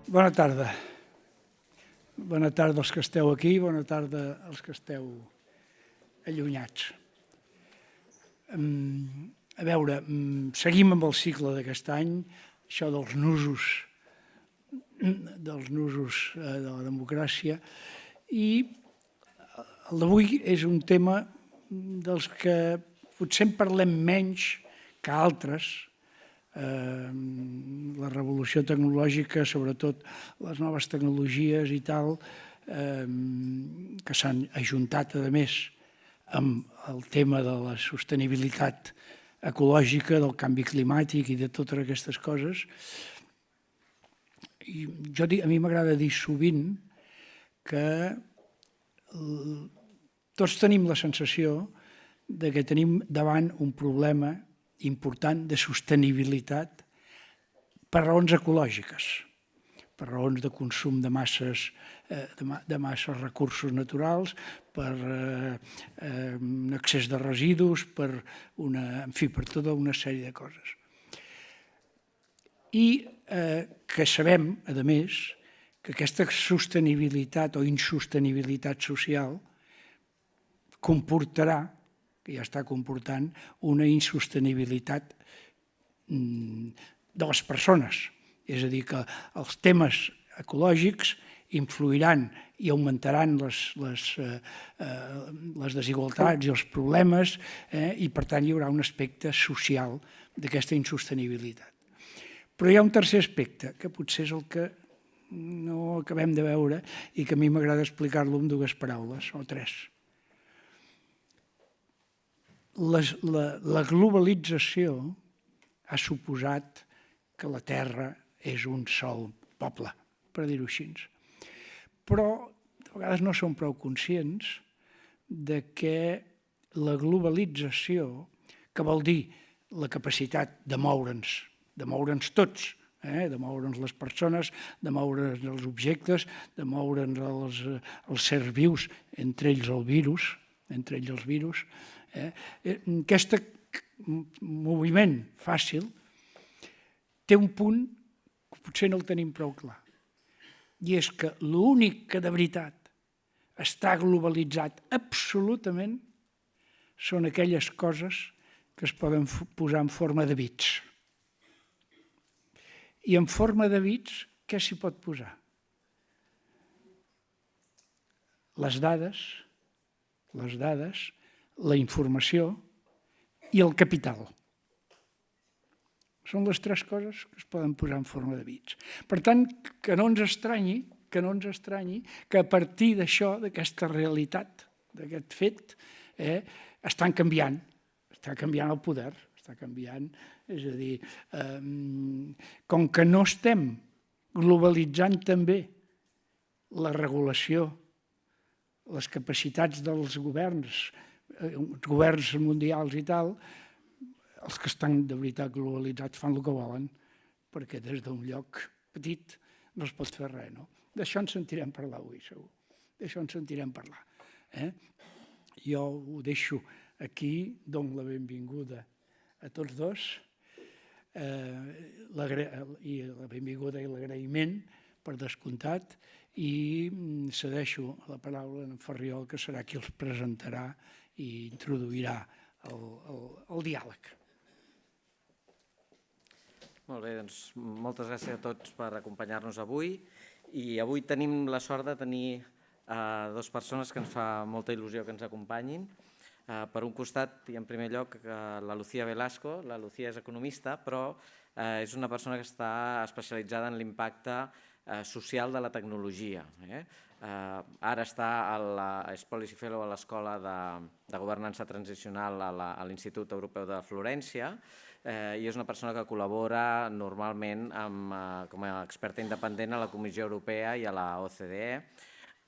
Bona tarda. Bona tarda als que esteu aquí, bona tarda als que esteu allunyats. A veure, seguim amb el cicle d'aquest any, això dels nusos de la democràcia, i el d'avui és un tema dels que potser en parlem menys que altres. La revolució tecnològica, sobretot les noves tecnologies i tal, que s'han ajuntat, a més, amb el tema de la sostenibilitat ecològica, del canvi climàtic i de totes aquestes coses. I a mi m'agrada dir sovint que tots tenim la sensació de que tenim davant un problema important de sostenibilitat per raons ecològiques, per raons de consum de masses recursos naturals, per un excés de residus, per tota una sèrie de coses. I que sabem, a més, que aquesta sostenibilitat o insostenibilitat social comportarà, que ja està comportant, una insostenibilitat de les persones. És a dir, que els temes ecològics influiran i augmentaran les desigualtats i els problemes, i per tant hi haurà un aspecte social d'aquesta insostenibilitat. Però hi ha un tercer aspecte, que potser és el que no acabem de veure i que a mi m'agrada explicar-lo amb dues paraules, o tres. La globalització ha suposat que la Terra és un sol poble, per dir-ho així. Però a vegades no som prou conscients de que la globalització, que vol dir la capacitat de moure'ns tots, de moure'ns les persones, de moure'ns els objectes, de moure'ns els sers vius, entre ells els virus, aquest moviment fàcil té un punt que potser no el tenim prou clar, i és que l'únic que de veritat està globalitzat absolutament són aquelles coses que es poden posar en forma de bits. I en forma de bits, què s'hi pot posar? Les dades, la informació i el capital. Són les tres coses que es poden posar en forma de bits. Per tant, que no ens estranyi que a partir d'això, d'aquesta realitat, d'aquest fet, està canviant el poder, està canviant. És a dir, com que no estem globalitzant també la regulació, les capacitats dels governs mundials i tal, els que estan de veritat globalitzats fan el que volen, perquè des d'un lloc petit no es pot fer res. D'això en sentirem parlar avui, segur. D'això en sentirem parlar. Jo ho deixo aquí, dono la benvinguda a tots dos, i la benvinguda i l'agraïment, per descomptat, i cedeixo la paraula a en Ferriol, que serà qui els presentarà i introduirà el diàleg. Molt bé, doncs moltes gràcies a tots per acompanyar-nos avui. I avui tenim la sort de tenir dues persones que ens fa molta il·lusió que ens acompanyin. Per un costat, i en primer lloc, la Lucía Velasco. La Lucía és economista, però és una persona que està especialitzada en l'impacte social de la tecnologia. Ara és Policy Fellow a l'Escola de Governança Transicional a l'Institut Europeu de Florència i és una persona que col·labora normalment com a experta independent a la Comissió Europea i a la OCDE.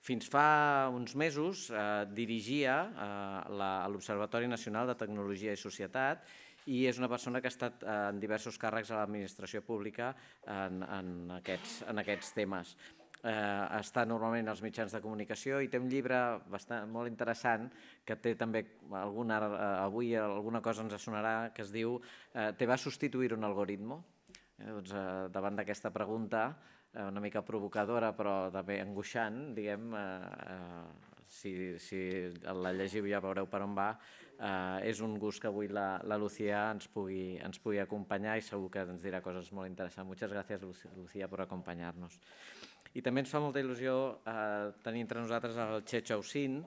Fins fa uns mesos dirigia l'Observatori Nacional de Tecnologia i Societat i és una persona que ha estat en diversos càrrecs a l'administració pública en aquests temes. Està normalment als mitjans de comunicació i té un llibre molt interessant que té també, avui alguna cosa ens sonarà, que es diu ¿Te va a sustituir un algoritmo? Davant d'aquesta pregunta una mica provocadora, però també angoixant, diguem, si la llegiu ja veureu per on va. És un gust que avui la Lucía ens pugui acompanyar i segur que ens dirà coses molt interessants. Moltes gràcies, Lucía, per acompanyar-nos. I també ens fa molta il·lusió tenir entre nosaltres el Chechu Ausin.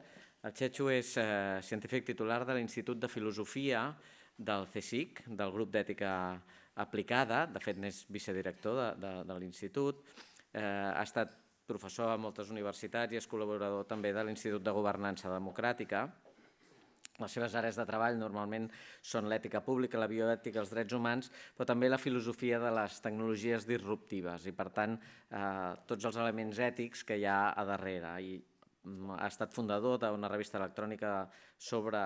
El Chechu és científic titular de l'Institut de Filosofia del CSIC, del grup d'ètica aplicada. De fet, n'és vicedirector de l'Institut. Ha estat professor a moltes universitats i és col·laborador també de l'Institut de Governança Democràtica. Les seves àrees de treball normalment són l'ètica pública, la bioètica, els drets humans, però també la filosofia de les tecnologies disruptives i, per tant, tots els elements ètics que hi ha a darrere. I ha estat fundador d'una revista electrònica sobre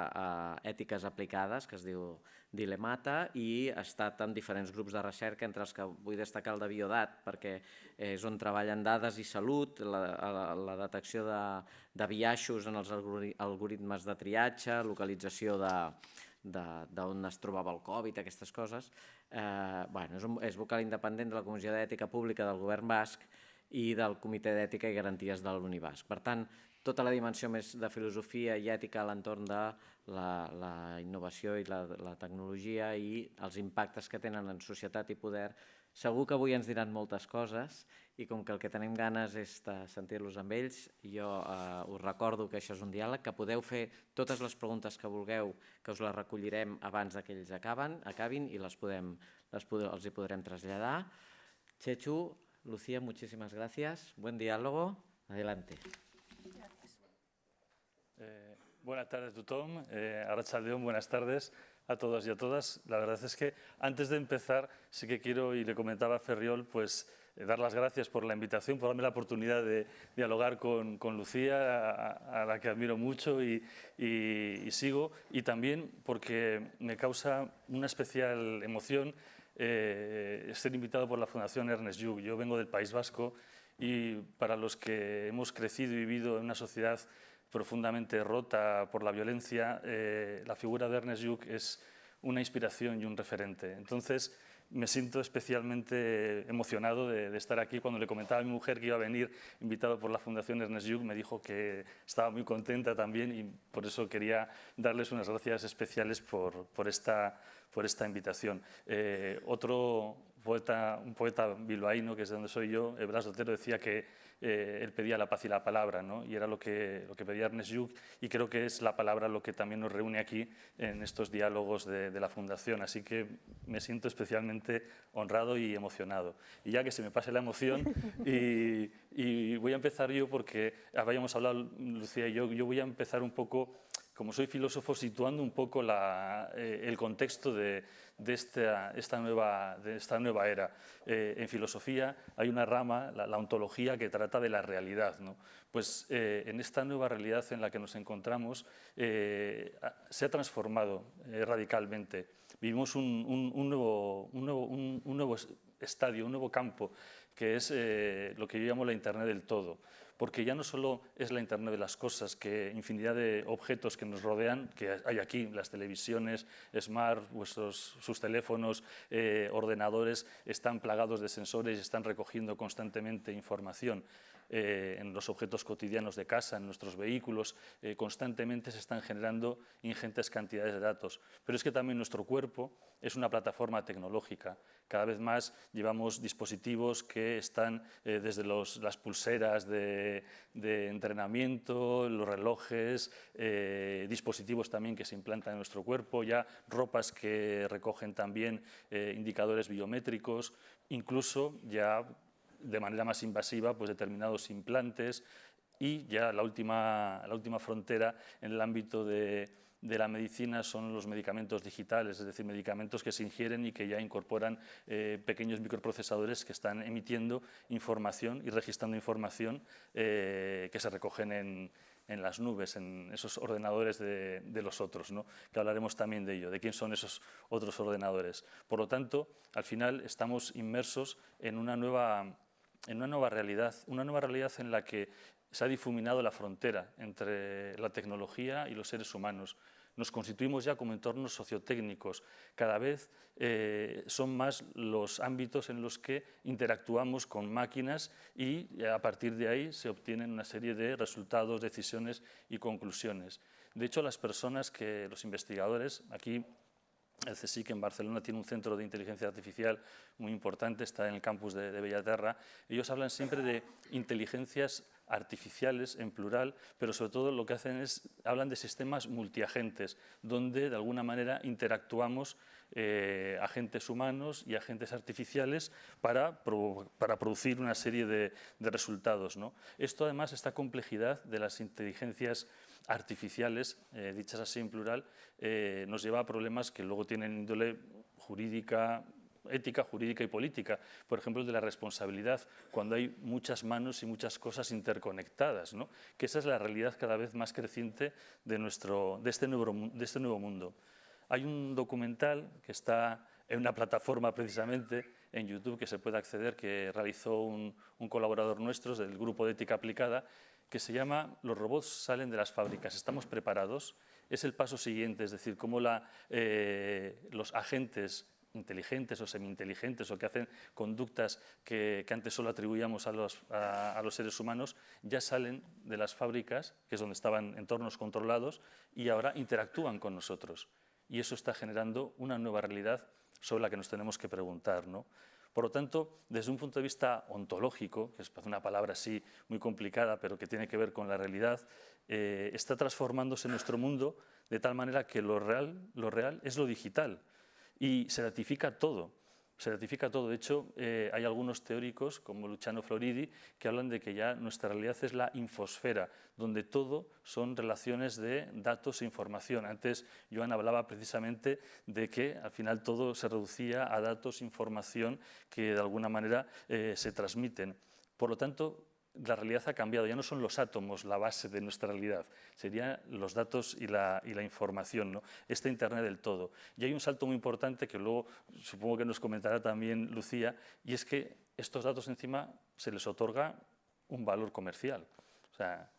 ètiques aplicades, que es diu Dilemata, i ha estat en diferents grups de recerca, entre els que vull destacar el de Biodat, perquè és on treballen dades i salut, la detecció de biaixos en els algoritmes de triatge, localització d'on es trobava el Covid, aquestes coses. És vocal independent de la Comissió d'Ètica Pública del Govern Basc i del Comitè d'Ètica i Garanties de l'Unibasc. Per tant, tota la dimensió més de filosofia i ètica a l'entorn de la innovació i la tecnologia i els impactes que tenen en societat i poder. Segur que avui ens diran moltes coses i com que el que tenim ganes és de sentir-los amb ells, jo us recordo que això és un diàleg, que podeu fer totes les preguntes que vulgueu, que us les recollirem abans que ells acabin i els hi podrem traslladar. Chechu, Lucía, muchísimas gracias. Buen diálogo. Adelante. Buenas tardes a tothom. Arratsaldeon, buenas tardes a todos y a todas. La verdad es que antes de empezar sí que quiero, y le comentaba a Ferriol, pues dar las gracias por la invitación, por darme la oportunidad de dialogar con Lucía, a la que admiro mucho y sigo, y también porque me causa una especial emoción ser invitado por la Fundación Ernest Lluch. Yo vengo del País Vasco y para los que hemos crecido y vivido en una sociedad profundamente rota por la violencia, la figura de Ernest Lluch es una inspiración y un referente. Entonces, me siento especialmente emocionado de estar aquí. Cuando le comentaba a mi mujer que iba a venir invitado por la Fundación Ernest Lluch, me dijo que estaba muy contenta también y por eso quería darles unas gracias especiales por esta invitación. Un poeta bilbaíno, que es de donde soy yo, Blas de Otero, decía que él pedía la paz y la palabra, ¿no? Y era lo que pedía Ernest Lluch, y creo que es la palabra lo que también nos reúne aquí en estos diálogos de la Fundación. Así que me siento especialmente honrado y emocionado. Y ya que se me pase la emoción, y voy a empezar yo porque habíamos hablado, Lucía y yo voy a empezar un poco, como soy filósofo, situando un poco el contexto de esta nueva era. En filosofía hay una rama, la ontología, que trata de la realidad, ¿no? Pues en esta nueva realidad en la que nos encontramos se ha transformado radicalmente. Vivimos un nuevo estadio, un nuevo campo, que es lo que yo llamo la Internet del todo. Porque ya no solo es la Internet de las cosas, que infinidad de objetos que nos rodean, que hay aquí, las televisiones, smart, sus teléfonos, ordenadores, están plagados de sensores y están recogiendo constantemente información. En los objetos cotidianos de casa, en nuestros vehículos, constantemente se están generando ingentes cantidades de datos. Pero es que también nuestro cuerpo es una plataforma tecnológica. Cada vez más llevamos dispositivos que están desde las pulseras de entrenamiento, los relojes, dispositivos también que se implantan en nuestro cuerpo, ya ropas que recogen también indicadores biométricos, incluso ya de manera más invasiva, pues determinados implantes, y ya la última frontera en el ámbito de la medicina son los medicamentos digitales, es decir, medicamentos que se ingieren y que ya incorporan pequeños microprocesadores que están emitiendo información y registrando información que se recogen en las nubes, en esos ordenadores de los otros, ¿no? Que hablaremos también de ello, de quién son esos otros ordenadores. Por lo tanto, al final estamos inmersos en una nueva realidad en la que se ha difuminado la frontera entre la tecnología y los seres humanos. nos constituimos ya como entornos sociotécnicos. Cada vez son más los ámbitos en los que interactuamos con máquinas y a partir de ahí se obtienen una serie de resultados, decisiones y conclusiones. De hecho, los investigadores, aquí el CSIC en Barcelona tiene un centro de inteligencia artificial muy importante, está en el campus de Bellaterra. Ellos hablan siempre de inteligencias artificiales en plural, pero sobre todo lo que hacen es, hablan de sistemas multiagentes, donde de alguna manera interactuamos agentes humanos y agentes artificiales para producir una serie de resultados, ¿no? Esto además, esta complejidad de las inteligencias artificiales, dichas así en plural, nos lleva a problemas que luego tienen índole jurídica, ética, jurídica y política. Por ejemplo, el de la responsabilidad, cuando hay muchas manos y muchas cosas interconectadas, ¿no? Que esa es la realidad cada vez más creciente de este nuevo mundo. Hay un documental que está en una plataforma precisamente en YouTube que se puede acceder, que realizó un colaborador nuestro del Grupo de Ética Aplicada, que se llama Los robots salen de las fábricas, ¿estamos preparados? Es el paso siguiente, es decir, cómo los agentes inteligentes o semi-inteligentes o que hacen conductas que antes solo atribuíamos a los seres humanos, ya salen de las fábricas, que es donde estaban entornos controlados, y ahora interactúan con nosotros. Y eso está generando una nueva realidad sobre la que nos tenemos que preguntar, ¿no? Por lo tanto, desde un punto de vista ontológico, que es una palabra así muy complicada, pero que tiene que ver con la realidad, está transformándose nuestro mundo de tal manera que lo real es lo digital y se ratifica todo. Se ratifica todo. De hecho, hay algunos teóricos, como Luciano Floridi, que hablan de que ya nuestra realidad es la infosfera, donde todo son relaciones de datos e información. Antes, Joan hablaba precisamente de que al final todo se reducía a datos, información, que de alguna manera se transmiten. Por lo tanto, la realidad ha cambiado, ya no son los átomos la base de nuestra realidad, serían los datos y la información, ¿no? Este Internet del todo. Y hay un salto muy importante que luego supongo que nos comentará también Lucía, y es que estos datos encima se les otorga un valor comercial. O sea,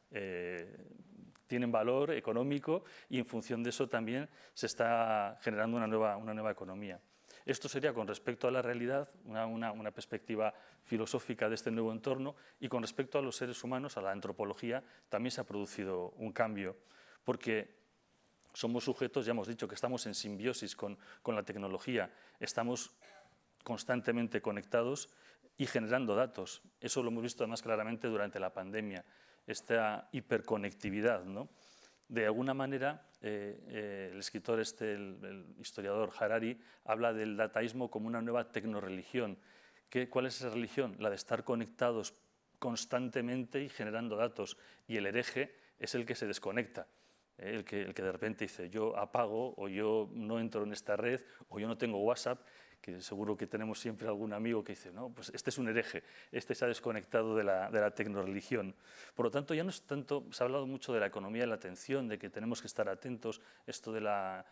tienen valor económico y en función de eso también se está generando una nueva economía. Esto sería con respecto a la realidad, una perspectiva filosófica de este nuevo entorno, y con respecto a los seres humanos, a la antropología, también se ha producido un cambio, porque somos sujetos, ya hemos dicho que estamos en simbiosis con la tecnología, estamos constantemente conectados y generando datos. Eso lo hemos visto además claramente durante la pandemia, esta hiperconectividad, ¿no? De alguna manera, el escritor el historiador Harari, habla del dataísmo como una nueva tecnoreligión. ¿Cuál es esa religión? La de estar conectados constantemente y generando datos. Y el hereje es el que se desconecta, el que de repente dice yo apago, o yo no entro en esta red, o yo no tengo WhatsApp, que seguro que tenemos siempre algún amigo que dice, no, pues este es un hereje, este se ha desconectado de la tecnoreligión. Por lo tanto, ya no es tanto, se ha hablado mucho de la economía de la atención, de que tenemos que estar atentos, esto de la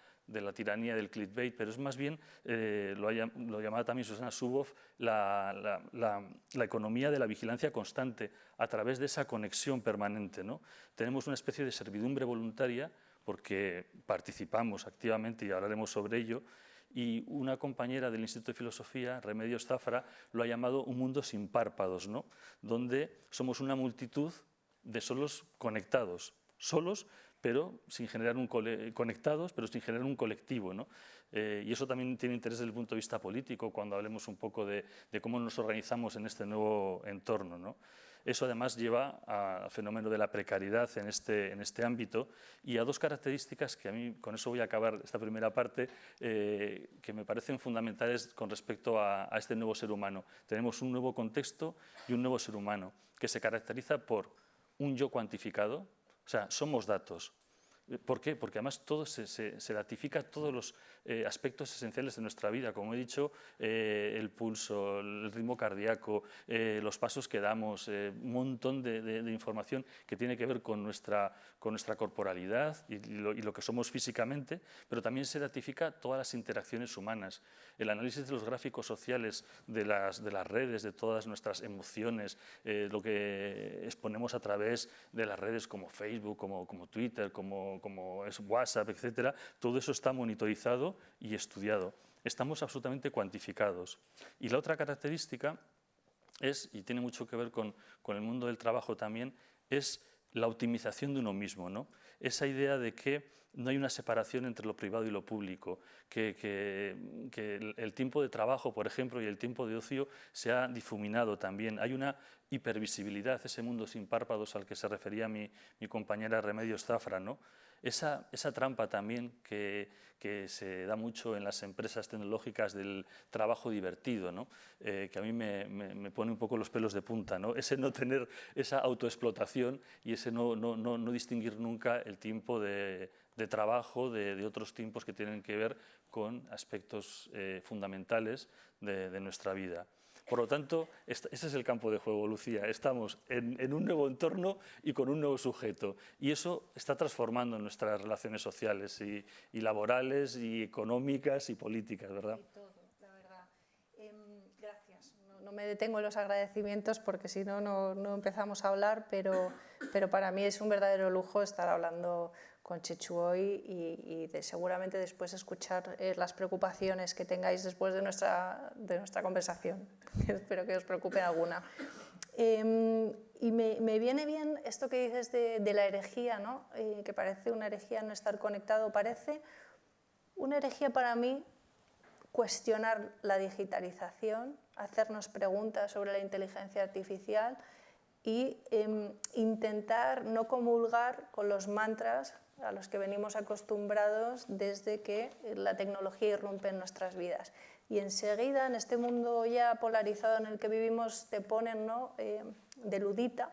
tiranía del clickbait, pero es más bien, lo llamaba también Susana Zuboff, la economía de la vigilancia constante, a través de esa conexión permanente, ¿no? Tenemos una especie de servidumbre voluntaria, porque participamos activamente, y hablaremos sobre ello, y una compañera del Instituto de Filosofía, Remedios Zafra, lo ha llamado un mundo sin párpados, ¿no? Donde somos una multitud de solos conectados, solos, pero sin generar conectados, pero sin generar un colectivo, ¿no? Y eso también tiene interés desde el punto de vista político, cuando hablemos un poco de cómo nos organizamos en este nuevo entorno, ¿no? Eso además lleva al fenómeno de la precariedad en este ámbito, y a dos características que a mí, con eso voy a acabar esta primera parte, que me parecen fundamentales con respecto a este nuevo ser humano. Tenemos un nuevo contexto y un nuevo ser humano que se caracteriza por un yo cuantificado, o sea, somos datos. ¿Por qué? Porque además todo se ratifica todos los aspectos esenciales de nuestra vida, como he dicho, el pulso, el ritmo cardíaco, los pasos que damos, un montón de información que tiene que ver con nuestra corporalidad y lo que somos físicamente, pero también se ratifica todas las interacciones humanas. El análisis de los gráficos sociales, de las redes, de todas nuestras emociones, lo que exponemos a través de las redes como Facebook, como Twitter, como como es WhatsApp, etcétera, todo eso está monitorizado y estudiado. Estamos absolutamente cuantificados. Y la otra característica es, y tiene mucho que ver con el mundo del trabajo también, es la optimización de uno mismo, ¿no? Esa idea de que no hay una separación entre lo privado y lo público, que el tiempo de trabajo, por ejemplo, y el tiempo de ocio se ha difuminado también. Hay una hipervisibilidad, ese mundo sin párpados al que se refería mi compañera Remedios Zafra, ¿no? Esa trampa también que se da mucho en las empresas tecnológicas del trabajo divertido, ¿no? Que a mí me pone un poco los pelos de punta, ¿no? Ese no tener esa autoexplotación y ese no distinguir nunca el tiempo de trabajo de otros tiempos que tienen que ver con aspectos fundamentales de nuestra vida. Por lo tanto, ese es el campo de juego, Lucía. Estamos en un nuevo entorno y con un nuevo sujeto. Y eso está transformando nuestras relaciones sociales y laborales y económicas y políticas, ¿verdad? Y todo, la verdad. Gracias. No me detengo en los agradecimientos porque si no, no empezamos a hablar, pero para mí es un verdadero lujo estar hablando con Chechu hoy y seguramente después escuchar las preocupaciones que tengáis después de nuestra conversación. Espero que os preocupe alguna. Y me viene bien esto que dices de la herejía, ¿no? Que parece una herejía no estar conectado, parece una herejía para mí cuestionar la digitalización, hacernos preguntas sobre la inteligencia artificial y intentar no comulgar con los mantras a los que venimos acostumbrados desde que la tecnología irrumpe en nuestras vidas. Y enseguida, en este mundo ya polarizado en el que vivimos, te ponen, ¿no? De ludita.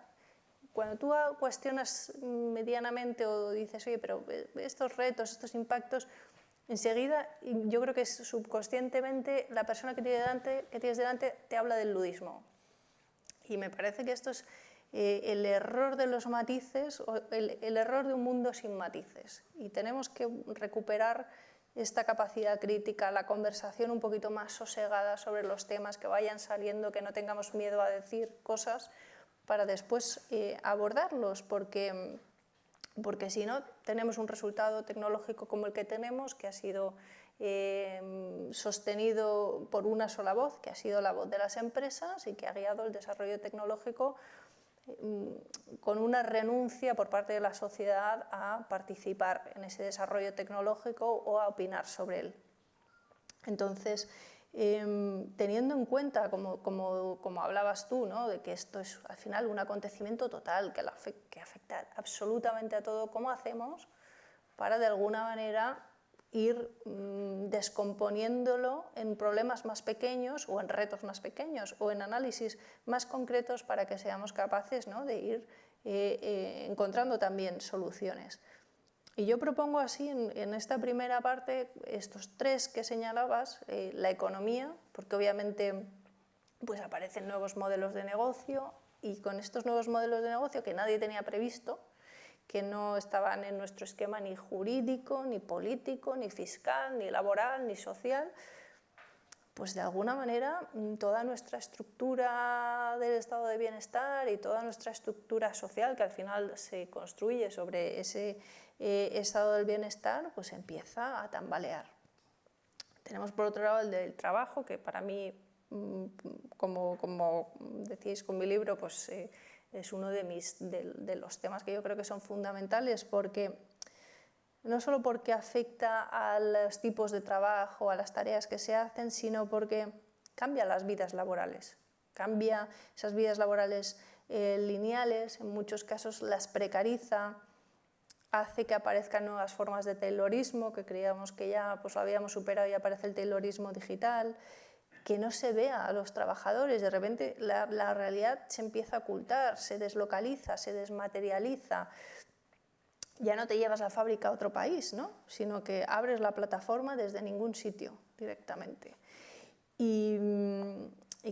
Cuando tú cuestionas medianamente o dices, oye, pero estos retos, estos impactos, enseguida, yo creo que subconscientemente la persona que tienes delante te habla del ludismo. Y me parece que esto es el error de los matices, el error de un mundo sin matices. Y tenemos que recuperar esta capacidad crítica, la conversación un poquito más sosegada sobre los temas que vayan saliendo, que no tengamos miedo a decir cosas para después abordarlos, porque si no tenemos un resultado tecnológico como el que tenemos, que ha sido sostenido por una sola voz, que ha sido la voz de las empresas y que ha guiado el desarrollo tecnológico con una renuncia por parte de la sociedad a participar en ese desarrollo tecnológico o a opinar sobre él. Entonces, teniendo en cuenta, como hablabas tú, ¿no? De que esto es al final un acontecimiento total que afecta absolutamente a todo, ¿cómo hacemos para de alguna manera ir descomponiéndolo en problemas más pequeños o en retos más pequeños o en análisis más concretos para que seamos capaces, ¿no? De ir encontrando también soluciones? Y yo propongo así, en esta primera parte, estos tres que señalabas, la economía, porque obviamente pues aparecen nuevos modelos de negocio y con estos nuevos modelos de negocio que nadie tenía previsto, que no estaban en nuestro esquema ni jurídico, ni político, ni fiscal, ni laboral, ni social, pues de alguna manera toda nuestra estructura del estado de bienestar y toda nuestra estructura social, que al final se construye sobre ese estado del bienestar, pues empieza a tambalear. Tenemos por otro lado el del trabajo, que para mí, como decíais con mi libro, pues es uno de los temas que yo creo que son fundamentales, porque no solo porque afecta a los tipos de trabajo, a las tareas que se hacen, sino porque cambia las vidas laborales, cambia esas vidas laborales lineales, en muchos casos las precariza, hace que aparezcan nuevas formas de taylorismo, que creíamos que ya pues, lo habíamos superado y aparece el taylorismo digital, que no se vea a los trabajadores, de repente la realidad se empieza a ocultar, se deslocaliza, se desmaterializa. Ya no te llevas la fábrica a otro país, ¿no? Sino que abres la plataforma desde ningún sitio directamente. Y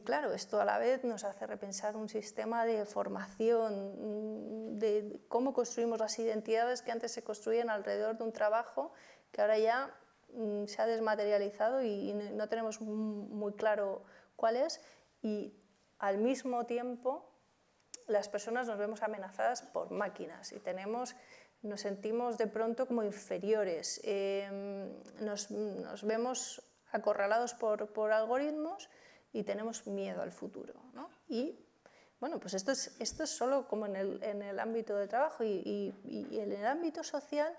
claro, esto a la vez nos hace repensar un sistema de formación, de cómo construimos las identidades que antes se construían alrededor de un trabajo, que ahora ya se ha desmaterializado y no tenemos muy claro cuál es, y al mismo tiempo las personas nos vemos amenazadas por máquinas y tenemos nos sentimos de pronto como inferiores, nos vemos acorralados por algoritmos y tenemos miedo al futuro, ¿no? Y bueno, pues esto es solo como en el ámbito de trabajo y en el ámbito social,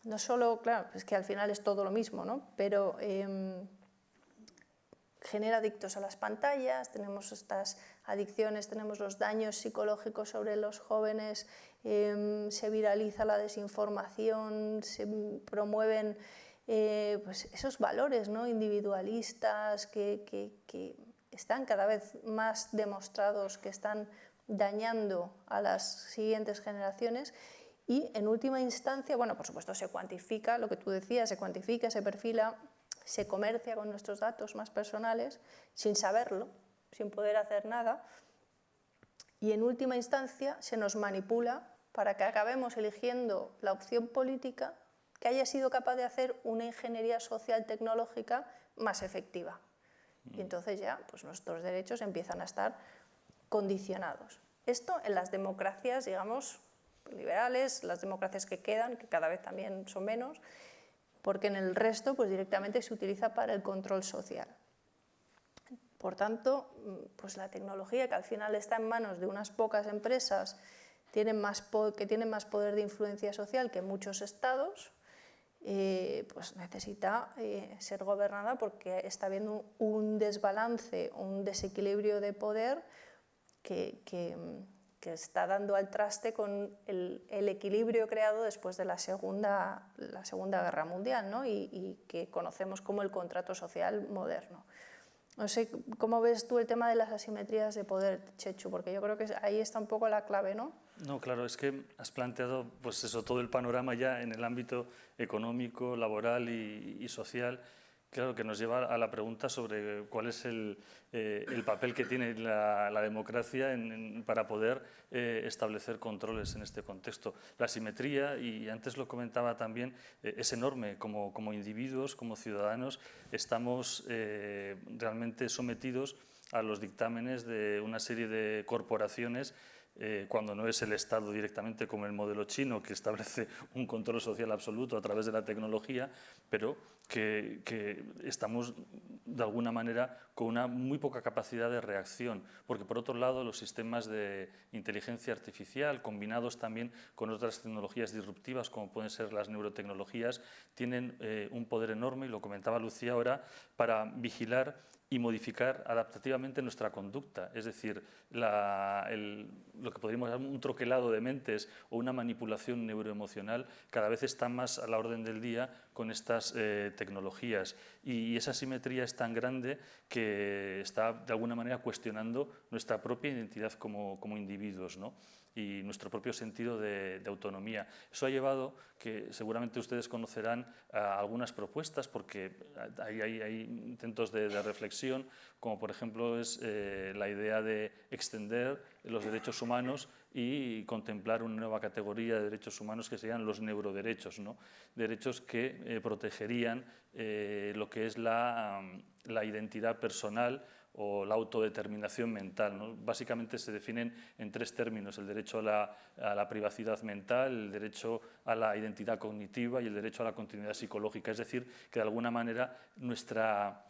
no solo, claro, es que al final es todo lo mismo, ¿no? Pero genera adictos a las pantallas, tenemos estas adicciones, tenemos los daños psicológicos sobre los jóvenes, se viraliza la desinformación, se promueven pues esos valores, ¿no?, individualistas que están cada vez más demostrados que están dañando a las siguientes generaciones. Y en última instancia, bueno, por supuesto se cuantifica, lo que tú decías, se cuantifica, se perfila, se comercia con nuestros datos más personales sin saberlo, sin poder hacer nada, y en última instancia se nos manipula para que acabemos eligiendo la opción política que haya sido capaz de hacer una ingeniería social tecnológica más efectiva. Y entonces ya pues nuestros derechos empiezan a estar condicionados. Esto en las democracias, digamos, liberales, las democracias que quedan, que cada vez también son menos, porque en el resto pues directamente se utiliza para el control social. Por tanto, pues la tecnología, que al final está en manos de unas pocas empresas que tienen más poder de influencia social que muchos estados, pues necesita ser gobernada porque está habiendo un desbalance, un desequilibrio de poder que está dando al traste con el equilibrio creado después de la Segunda Guerra Mundial, ¿no? y que conocemos como el contrato social moderno. No sé cómo ves tú el tema de las asimetrías de poder, Chechu, porque yo creo que ahí está un poco la clave, ¿no? No, claro, es que has planteado pues eso, todo el panorama ya en el ámbito económico, laboral y social. Claro, que nos lleva a la pregunta sobre cuál es el papel que tiene la democracia para poder establecer controles en este contexto. La asimetría, y antes lo comentaba también, es enorme. Como individuos, como ciudadanos, estamos realmente sometidos a los dictámenes de una serie de corporaciones, cuando no es el Estado directamente, como el modelo chino, que establece un control social absoluto a través de la tecnología, pero que estamos de alguna manera con una muy poca capacidad de reacción, porque por otro lado los sistemas de inteligencia artificial, combinados también con otras tecnologías disruptivas como pueden ser las neurotecnologías, tienen un poder enorme, y lo comentaba Lucía ahora, para vigilar y modificar adaptativamente nuestra conducta. Es decir, lo que podríamos llamar un troquelado de mentes o una manipulación neuroemocional cada vez está más a la orden del día con estas tecnologías. Y esa asimetría es tan grande que está de alguna manera cuestionando nuestra propia identidad como individuos, ¿no? Y nuestro propio sentido de autonomía. Eso ha llevado que seguramente ustedes conocerán algunas propuestas, porque hay intentos de reflexión, como por ejemplo es la idea de extender los derechos humanos y contemplar una nueva categoría de derechos humanos que serían los neuroderechos, ¿no? Derechos que protegerían lo que es la identidad personal o la autodeterminación mental, ¿no? Básicamente se definen en tres términos: el derecho a la privacidad mental, el derecho a la identidad cognitiva y el derecho a la continuidad psicológica. Es decir, que de alguna manera nuestra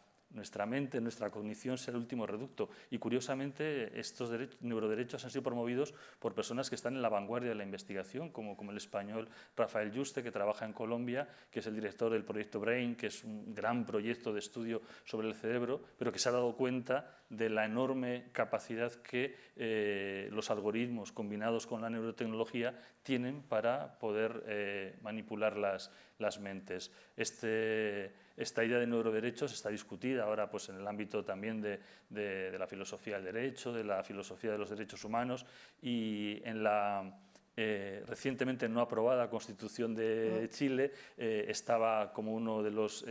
mente, nuestra cognición sea el último reducto. Y curiosamente estos neuroderechos han sido promovidos por personas que están en la vanguardia de la investigación, como el español Rafael Yuste, que trabaja en Colombia, que es el director del proyecto BRAIN, que es un gran proyecto de estudio sobre el cerebro, pero que se ha dado cuenta de la enorme capacidad que los algoritmos combinados con la neurotecnología tienen para poder manipular las mentes. Esta idea de neuroderechos está discutida ahora pues, en el ámbito también de la filosofía del derecho, de la filosofía de los derechos humanos, y en la recientemente no aprobada Constitución de Chile estaba como uno de los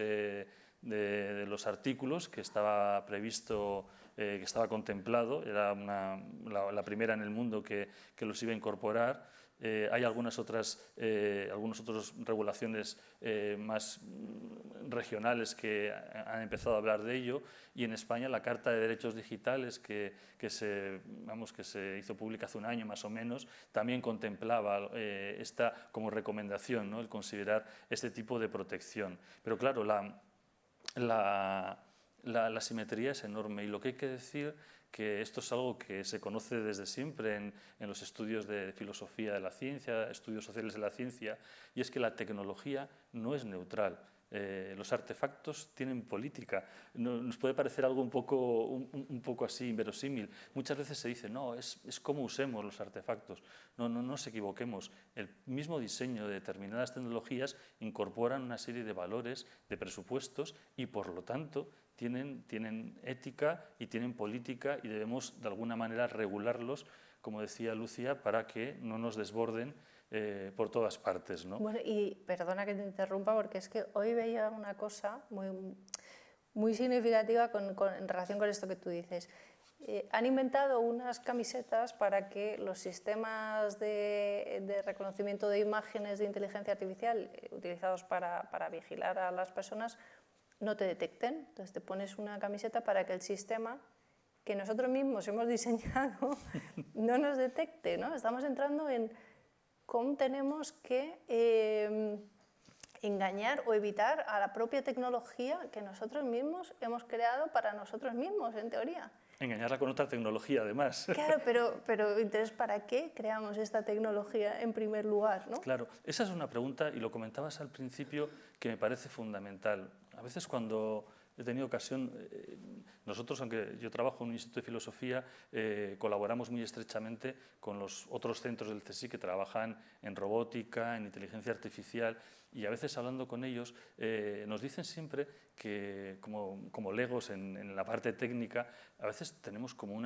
artículos que estaba previsto, que estaba contemplado, era la primera en el mundo que los iba a incorporar, hay algunas otras regulaciones más regionales que han empezado a hablar de ello, y en España la Carta de Derechos Digitales que se hizo pública hace un año más o menos también contemplaba esta como recomendación, ¿no? El considerar este tipo de protección. Pero claro, la simetría es enorme, y lo que hay que decir que esto es algo que se conoce desde siempre en los estudios de filosofía de la ciencia, estudios sociales de la ciencia, y es que la tecnología no es neutral. Los artefactos tienen política. Nos puede parecer algo un poco así inverosímil. Muchas veces se dice, no, es cómo usemos los artefactos. No nos equivoquemos. El mismo diseño de determinadas tecnologías incorporan una serie de valores, de presupuestos, y por lo tanto tienen ética y tienen política, y debemos de alguna manera regularlos, como decía Lucía, para que no nos desborden por todas partes, ¿no? Bueno, y perdona que te interrumpa, porque es que hoy veía una cosa muy significativa en relación con esto que tú dices. Han inventado unas camisetas para que los sistemas de reconocimiento de imágenes de inteligencia artificial utilizados para vigilar a las personas no te detecten. Entonces te pones una camiseta para que el sistema que nosotros mismos hemos diseñado no nos detecte, ¿no? Estamos entrando en cómo tenemos que engañar o evitar a la propia tecnología que nosotros mismos hemos creado para nosotros mismos, en teoría. Engañarla con otra tecnología, además. Claro, pero entonces, ¿para qué creamos esta tecnología en primer lugar, ¿no? Claro, esa es una pregunta, y lo comentabas al principio, que me parece fundamental. A veces cuando he tenido ocasión, nosotros, aunque yo trabajo en un instituto de filosofía, colaboramos muy estrechamente con los otros centros del CSIC que trabajan en robótica, en inteligencia artificial, y a veces hablando con ellos nos dicen siempre que como legos en la parte técnica, a veces tenemos como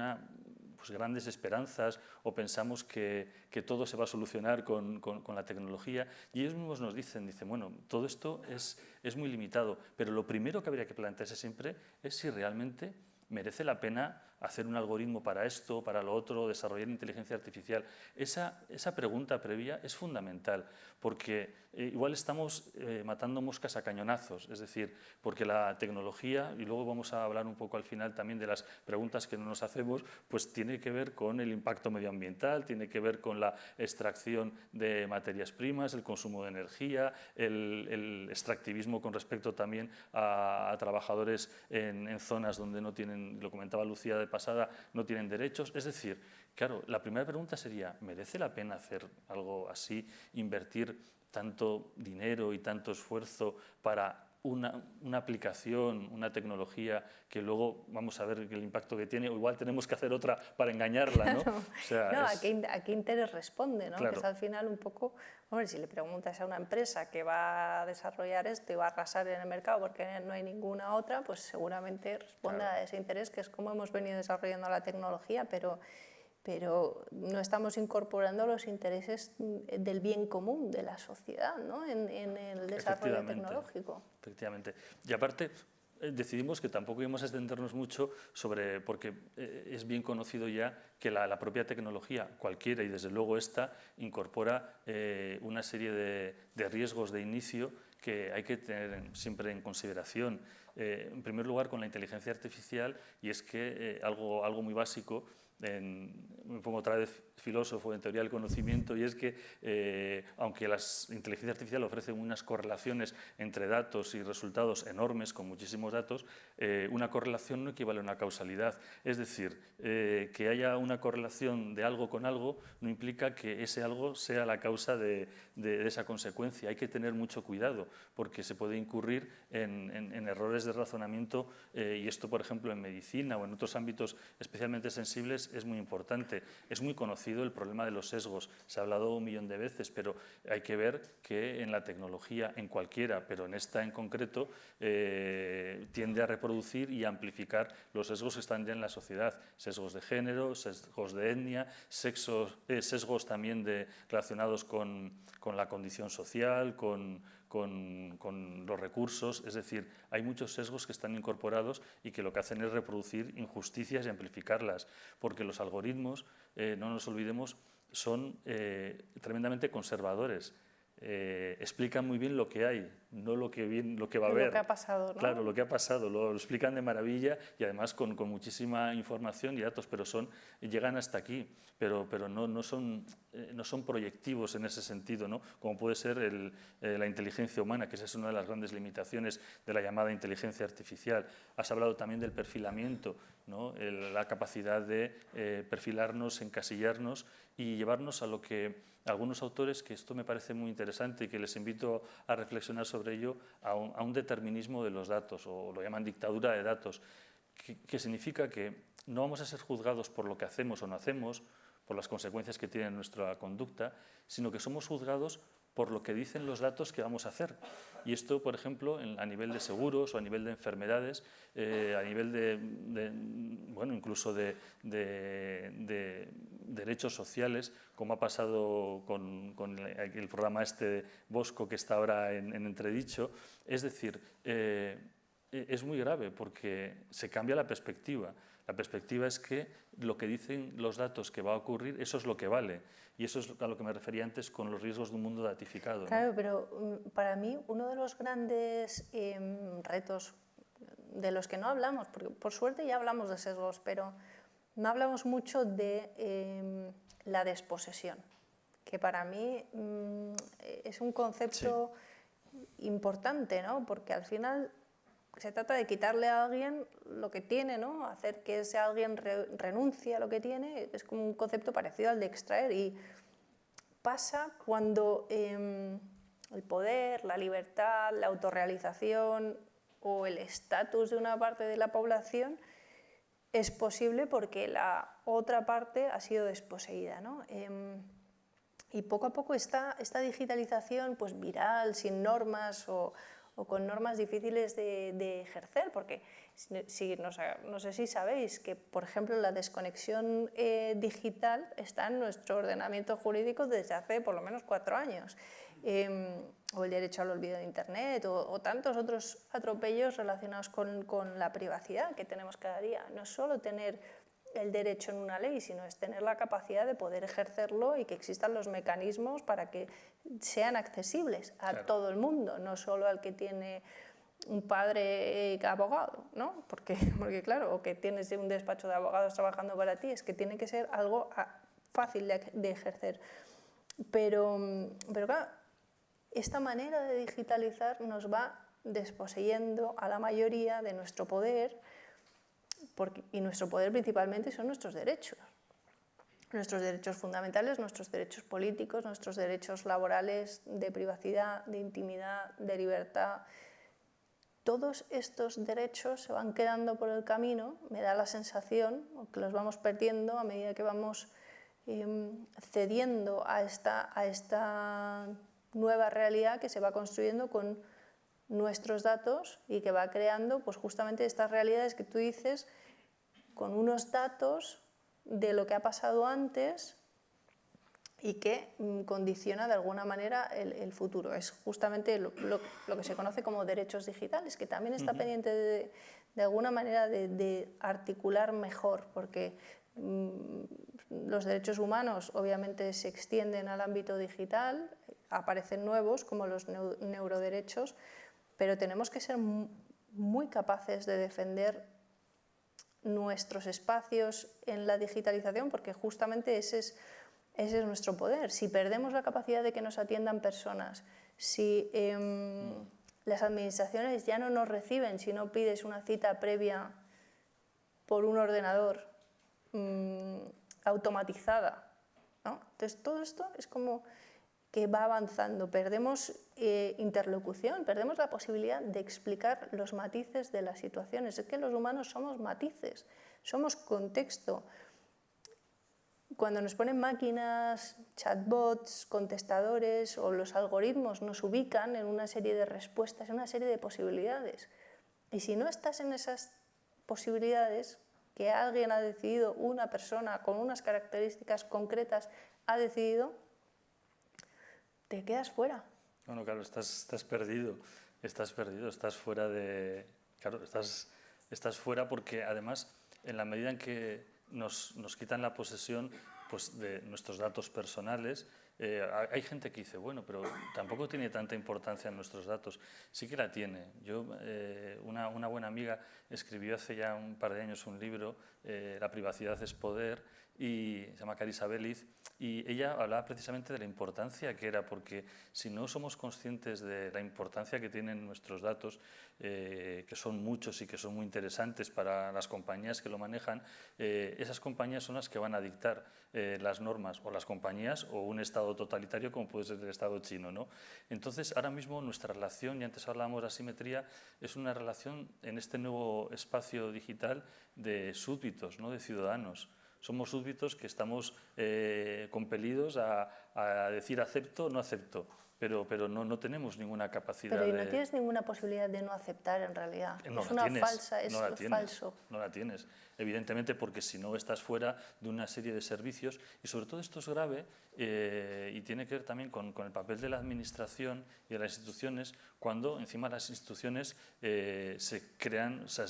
grandes esperanzas, o pensamos que todo se va a solucionar con la tecnología, y ellos mismos nos dicen, bueno, todo esto es muy limitado, pero lo primero que habría que plantearse siempre es si realmente merece la pena hacer un algoritmo para esto, para lo otro, desarrollar inteligencia artificial. Esa pregunta previa es fundamental, porque igual estamos matando moscas a cañonazos, es decir, porque la tecnología, y luego vamos a hablar un poco al final también de las preguntas que no nos hacemos, pues tiene que ver con el impacto medioambiental, tiene que ver con la extracción de materias primas, el consumo de energía, el extractivismo con respecto también a trabajadores en zonas donde no tienen, lo comentaba Lucía de pasada, no tienen derechos. Es decir, claro, la primera pregunta sería, ¿merece la pena hacer algo así, invertir tanto dinero y tanto esfuerzo para una aplicación, una tecnología que luego vamos a ver el impacto que tiene, o igual tenemos que hacer otra para engañarla, ¿no? Claro. O sea, no, ¿a qué interés responde, ¿no? Claro. Que es al final un poco, hombre, si le preguntas a una empresa que va a desarrollar esto y va a arrasar en el mercado porque no hay ninguna otra, pues seguramente responde a ese interés, que es como hemos venido desarrollando la tecnología, pero no estamos incorporando los intereses del bien común de la sociedad, ¿no? en el desarrollo tecnológico. Efectivamente. Y aparte, decidimos que tampoco íbamos a extendernos mucho porque es bien conocido ya que la propia tecnología, cualquiera, y desde luego esta, incorpora una serie de riesgos de inicio que hay que tener siempre en consideración. En primer lugar, con la inteligencia artificial, y es que algo muy básico, me pongo otra vez filósofo en teoría del conocimiento, y es que aunque la inteligencia artificial ofrece unas correlaciones entre datos y resultados enormes, con muchísimos datos, una correlación no equivale a una causalidad. Es decir, que haya una correlación de algo con algo no implica que ese algo sea la causa de esa consecuencia. Hay que tener mucho cuidado, porque se puede incurrir en errores de razonamiento, y esto, por ejemplo, en medicina o en otros ámbitos especialmente sensibles es muy importante. Es muy conocido el problema de los sesgos, se ha hablado 1 millón de veces, pero hay que ver que en la tecnología, en cualquiera, pero en esta en concreto, tiende a reproducir y amplificar los sesgos que están ya en la sociedad, sesgos de género, sesgos de etnia, sesgos también relacionados con la condición social, con los recursos. Es decir, hay muchos sesgos que están incorporados y que lo que hacen es reproducir injusticias y amplificarlas, porque los algoritmos, no nos olvidemos son tremendamente conservadores. Explican muy bien lo que hay, no lo que va a haber. Lo que ha pasado, ¿no? Claro, lo que ha pasado, lo explican de maravilla y además con muchísima información y datos, pero llegan hasta aquí, pero no son proyectivos en ese sentido, ¿no? Como puede ser la inteligencia humana, que esa es una de las grandes limitaciones de la llamada inteligencia artificial. Has hablado también del perfilamiento, ¿no? La capacidad de perfilarnos, encasillarnos y llevarnos a lo que algunos autores, que esto me parece muy interesante y que les invito a reflexionar sobre ello, a un determinismo de los datos, o lo llaman dictadura de datos, que significa que no vamos a ser juzgados por lo que hacemos o no hacemos, por las consecuencias que tiene nuestra conducta, sino que somos juzgados por lo que dicen los datos que vamos a hacer. Y esto, por ejemplo, a nivel de seguros o a nivel de enfermedades, a nivel bueno, incluso de derechos sociales, como ha pasado con el programa este Bosco que está ahora en entredicho. Es decir, es muy grave porque se cambia la perspectiva. La perspectiva es que lo que dicen los datos que va a ocurrir, eso es lo que vale. Y eso es a lo que me refería antes con los riesgos de un mundo datificado, ¿no? Claro, pero para mí uno de los grandes retos de los que no hablamos, porque por suerte ya hablamos de sesgos, pero no hablamos mucho de la desposesión, que para mí es un concepto importante, ¿no? Porque al final se trata de quitarle a alguien lo que tiene, ¿no? Hacer que ese alguien renuncie a lo que tiene, es como un concepto parecido al de extraer, y pasa cuando el poder, la libertad, la autorrealización o el estatus de una parte de la población es posible porque la otra parte ha sido desposeída, ¿no? Y poco a poco esta digitalización pues, viral, sin normas o con normas difíciles de ejercer, porque no sé si sabéis que, por ejemplo, la desconexión digital está en nuestro ordenamiento jurídico desde hace por lo menos 4 años, o el derecho al olvido de Internet, o tantos otros atropellos relacionados con la privacidad que tenemos cada día. No es solo tener el derecho en una ley, sino es tener la capacidad de poder ejercerlo y que existan los mecanismos para que sean accesibles a todo el mundo, no solo al que tiene un padre abogado, ¿no? Porque claro, o que tienes un despacho de abogados trabajando para ti, es que tiene que ser algo fácil de ejercer. Pero claro, esta manera de digitalizar nos va desposeyendo a la mayoría de nuestro poder, y nuestro poder principalmente son nuestros derechos fundamentales, nuestros derechos políticos, nuestros derechos laborales, de privacidad, de intimidad, de libertad. Todos estos derechos se van quedando por el camino, me da la sensación, que los vamos perdiendo a medida que vamos cediendo a esta nueva realidad que se va construyendo con nuestros datos y que va creando pues, justamente estas realidades que tú dices, con unos datos de lo que ha pasado antes y que condiciona de alguna manera el futuro. Es justamente lo que se conoce como derechos digitales, que también está pendiente de alguna manera de articular mejor, porque los derechos humanos obviamente se extienden al ámbito digital, aparecen nuevos como los neuroderechos, pero tenemos que ser muy capaces de defender nuestros espacios en la digitalización, porque justamente ese es nuestro poder. Si perdemos la capacidad de que nos atiendan personas, si las administraciones ya no nos reciben si no pides una cita previa por un ordenador automatizada, ¿no? Entonces todo esto es como que va avanzando, perdemos interlocución, perdemos la posibilidad de explicar los matices de las situaciones. Es que los humanos somos matices, somos contexto. Cuando nos ponen máquinas, chatbots, contestadores o los algoritmos nos ubican en una serie de respuestas, en una serie de posibilidades. Y si no estás en esas posibilidades que alguien ha decidido, una persona con unas características concretas ha decidido, te quedas fuera. Bueno, claro, estás perdido, estás fuera de... Claro, estás fuera porque además, en la medida en que nos quitan la posesión, pues, de nuestros datos personales. Hay gente que dice, bueno, pero tampoco tiene tanta importancia en nuestros datos. Sí que la tiene. Una buena amiga escribió hace ya un par de años un libro, La privacidad es poder, y se llama Carissa Belliz, y ella hablaba precisamente de la importancia que era, porque si no somos conscientes de la importancia que tienen nuestros datos, que son muchos y que son muy interesantes para las compañías que lo manejan, esas compañías son las que van a dictar las normas, o las compañías o un Estado totalitario como puede ser el Estado chino, ¿no? Entonces, ahora mismo nuestra relación, y antes hablábamos de asimetría, es una relación en este nuevo espacio digital de súbditos, ¿no? De ciudadanos. Somos súbditos que estamos compelidos a decir acepto o no acepto, pero no tenemos ninguna capacidad pero de... no tienes ninguna posibilidad de no aceptar en realidad. No Es la una tienes, falsa, es no la tienes, falso. no la tienes, evidentemente, porque si no estás fuera de una serie de servicios, y sobre todo esto es grave y tiene que ver también con el papel de la administración y de las instituciones, cuando encima las instituciones se crean, o sea,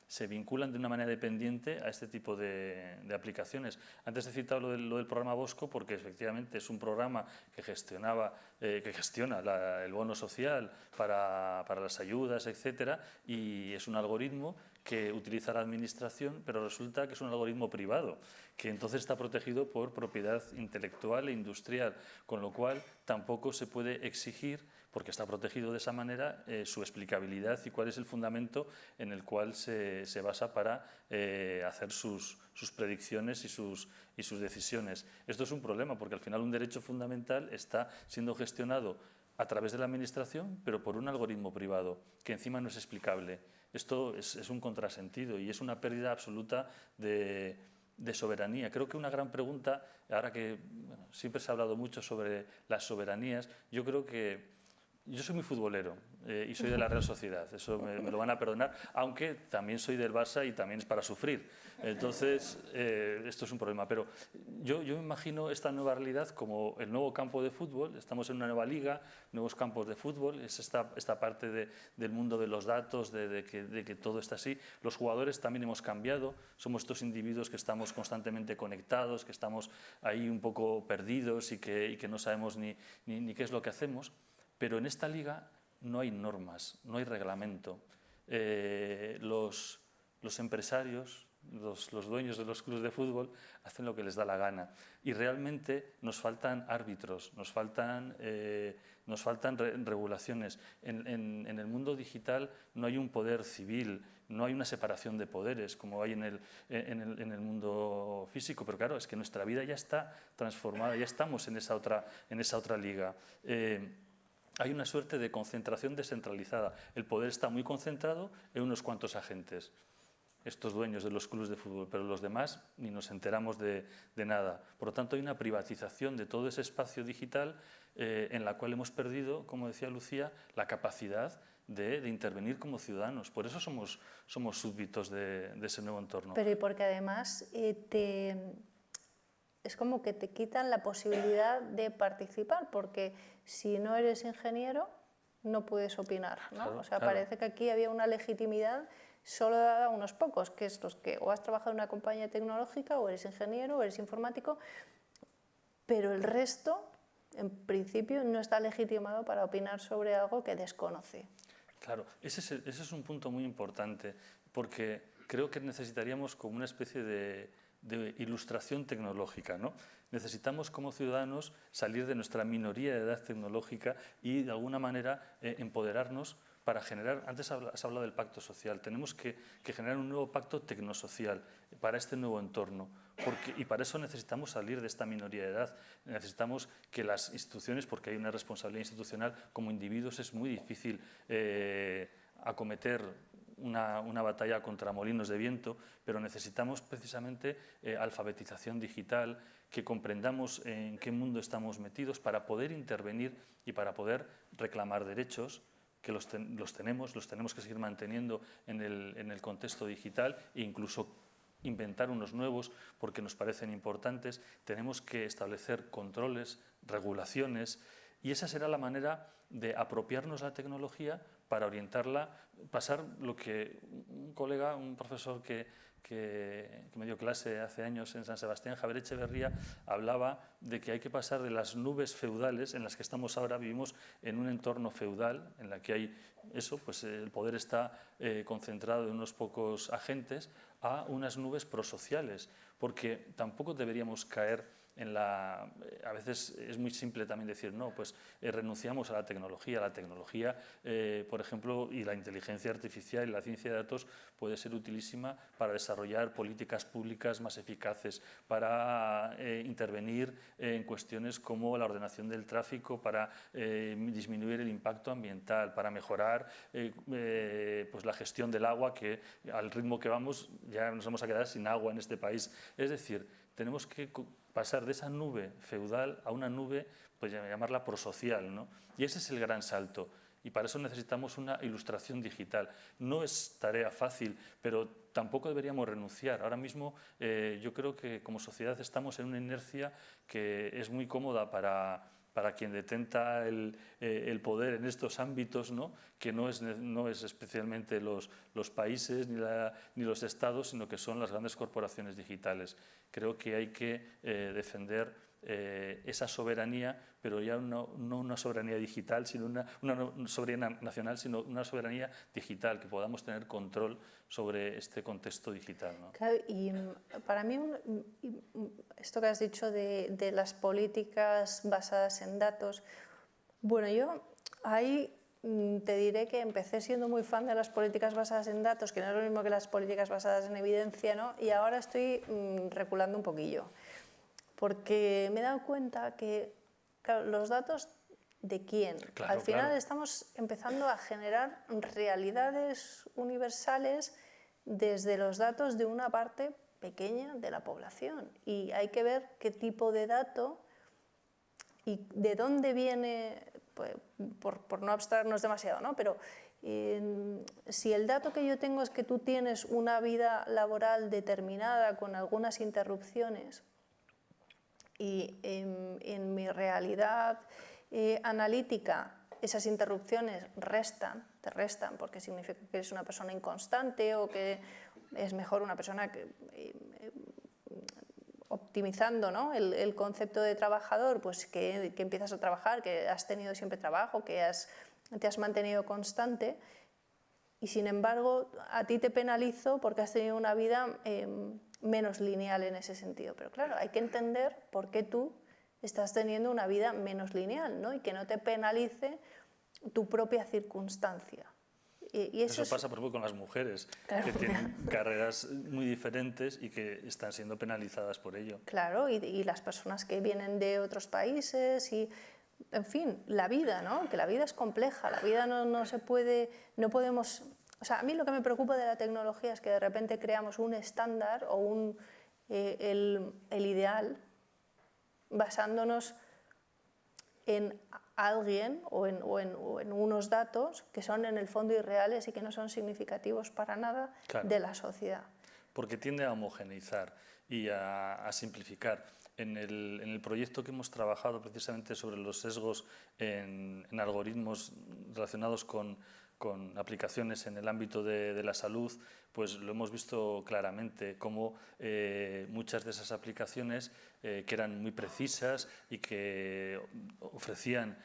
se vinculan de una manera dependiente a este tipo de aplicaciones. Antes he citado lo del programa Bosco, porque efectivamente es un programa que gestiona el bono social para las ayudas, etcétera, y es un algoritmo que utiliza la administración, pero resulta que es un algoritmo privado, que entonces está protegido por propiedad intelectual e industrial, con lo cual tampoco se puede exigir, porque está protegido de esa manera, su explicabilidad y cuál es el fundamento en el cual se basa para hacer sus predicciones y sus decisiones. Esto es un problema, porque al final un derecho fundamental está siendo gestionado a través de la administración, pero por un algoritmo privado, que encima no es explicable. Esto es un contrasentido y es una pérdida absoluta de soberanía. Creo que una gran pregunta, ahora que siempre se ha hablado mucho sobre las soberanías, yo creo que yo soy muy futbolero y soy de la Real Sociedad, eso me lo van a perdonar, aunque también soy del Barça y también es para sufrir. Entonces, esto es un problema. Pero yo me imagino esta nueva realidad como el nuevo campo de fútbol. Estamos en una nueva liga, nuevos campos de fútbol, es esta parte del mundo de los datos, de que todo está así. Los jugadores también hemos cambiado, somos estos individuos que estamos constantemente conectados, que estamos ahí un poco perdidos y que no sabemos ni qué es lo que hacemos. Pero en esta liga no hay normas, no hay reglamento. Los empresarios, los dueños de los clubes de fútbol hacen lo que les da la gana. Y realmente nos faltan árbitros, nos faltan regulaciones. En el mundo digital no hay un poder civil, no hay una separación de poderes como hay en el mundo físico. Pero claro, es que nuestra vida ya está transformada, ya estamos en esa otra liga. Hay una suerte de concentración descentralizada. El poder está muy concentrado en unos cuantos agentes, estos dueños de los clubes de fútbol, pero los demás ni nos enteramos de nada. Por lo tanto, hay una privatización de todo ese espacio digital en la cual hemos perdido, como decía Lucía, la capacidad de intervenir como ciudadanos. Por eso somos súbditos de ese nuevo entorno. Pero y porque además es como que te quitan la posibilidad de participar, porque si no eres ingeniero no puedes opinar, ¿no? Claro, o sea, claro. Parece que aquí había una legitimidad solo dada a unos pocos, que es los que o has trabajado en una compañía tecnológica, o eres ingeniero, o eres informático, pero el resto, en principio, no está legitimado para opinar sobre algo que desconoce. Claro, ese es un punto muy importante, porque creo que necesitaríamos como una especie de ilustración tecnológica, ¿no? Necesitamos como ciudadanos salir de nuestra minoría de edad tecnológica y de alguna manera empoderarnos para generar, antes has hablado del pacto social, tenemos que generar un nuevo pacto tecnosocial para este nuevo entorno, y para eso necesitamos salir de esta minoría de edad, necesitamos que las instituciones, porque hay una responsabilidad institucional, como individuos es muy difícil acometer una batalla contra molinos de viento, pero necesitamos precisamente alfabetización digital, que comprendamos en qué mundo estamos metidos para poder intervenir y para poder reclamar derechos, que los tenemos que seguir manteniendo en el contexto digital e incluso inventar unos nuevos porque nos parecen importantes. Tenemos que establecer controles, regulaciones, y esa será la manera de apropiarnos la tecnología para orientarla, pasar lo que un colega, un profesor que que me dio clase hace años en San Sebastián, Javier Echeverría, hablaba de que hay que pasar de las nubes feudales en las que estamos ahora, vivimos en un entorno feudal en la que hay eso, pues el poder está concentrado en unos pocos agentes, a unas nubes prosociales, porque tampoco deberíamos caer en la... A veces es muy simple también decir, no, pues renunciamos a la tecnología. La tecnología, por ejemplo, y la inteligencia artificial y la ciencia de datos puede ser utilísima para desarrollar políticas públicas más eficaces, para intervenir en cuestiones como la ordenación del tráfico, para disminuir el impacto ambiental, para mejorar pues la gestión del agua, que al ritmo que vamos ya nos vamos a quedar sin agua en este país. Es decir, tenemos que pasar de esa nube feudal a una nube, pues llamarla prosocial, ¿no? Y ese es el gran salto. Y para eso necesitamos una ilustración digital. No es tarea fácil, pero tampoco deberíamos renunciar. Ahora mismo yo creo que como sociedad estamos en una inercia que es muy cómoda para quien detenta el poder en estos ámbitos, ¿no? Que no es especialmente los países ni los estados, sino que son las grandes corporaciones digitales. Creo que hay que defender esa soberanía, pero ya no una soberanía digital, sino una soberanía nacional, sino una soberanía digital, que podamos tener control sobre este contexto digital, ¿no? Claro, y para mí esto que has dicho de las políticas basadas en datos, bueno, yo ahí te diré que empecé siendo muy fan de las políticas basadas en datos, que no es lo mismo que las políticas basadas en evidencia, ¿no? Y ahora estoy reculando un poquillo, porque me he dado cuenta que, claro, los datos de quién. Claro, al final claro. estamos empezando a generar realidades universales desde los datos de una parte pequeña de la población. Y hay que ver qué tipo de dato y de dónde viene, pues, por no abstraernos demasiado, ¿no? Pero si el dato que yo tengo es que tú tienes una vida laboral determinada con algunas interrupciones y en mi realidad analítica esas interrupciones te restan porque significa que eres una persona inconstante o que es mejor una persona que optimizando, ¿no? el concepto de trabajador, pues que empiezas a trabajar, que has tenido siempre trabajo, que te has mantenido constante y sin embargo a ti te penalizo porque has tenido una vida menos lineal en ese sentido. Pero claro, hay que entender por qué tú estás teniendo una vida menos lineal, ¿no? Y que no te penalice tu propia circunstancia. Y eso pasa, por ejemplo, con las mujeres, claro, que tienen carreras muy diferentes y que están siendo penalizadas por ello. Claro, y las personas que vienen de otros países y, en fin, la vida, ¿no? Que la vida es compleja, la vida no se puede, no podemos... O sea, a mí lo que me preocupa de la tecnología es que de repente creamos un estándar o el ideal basándonos en alguien o en unos datos que son en el fondo irreales y que no son significativos para nada, claro, de la sociedad. Porque tiende a homogeneizar y a simplificar. En el proyecto que hemos trabajado precisamente sobre los sesgos en algoritmos relacionados con aplicaciones en el ámbito de la salud, pues lo hemos visto claramente, cómo muchas de esas aplicaciones que eran muy precisas y que ofrecían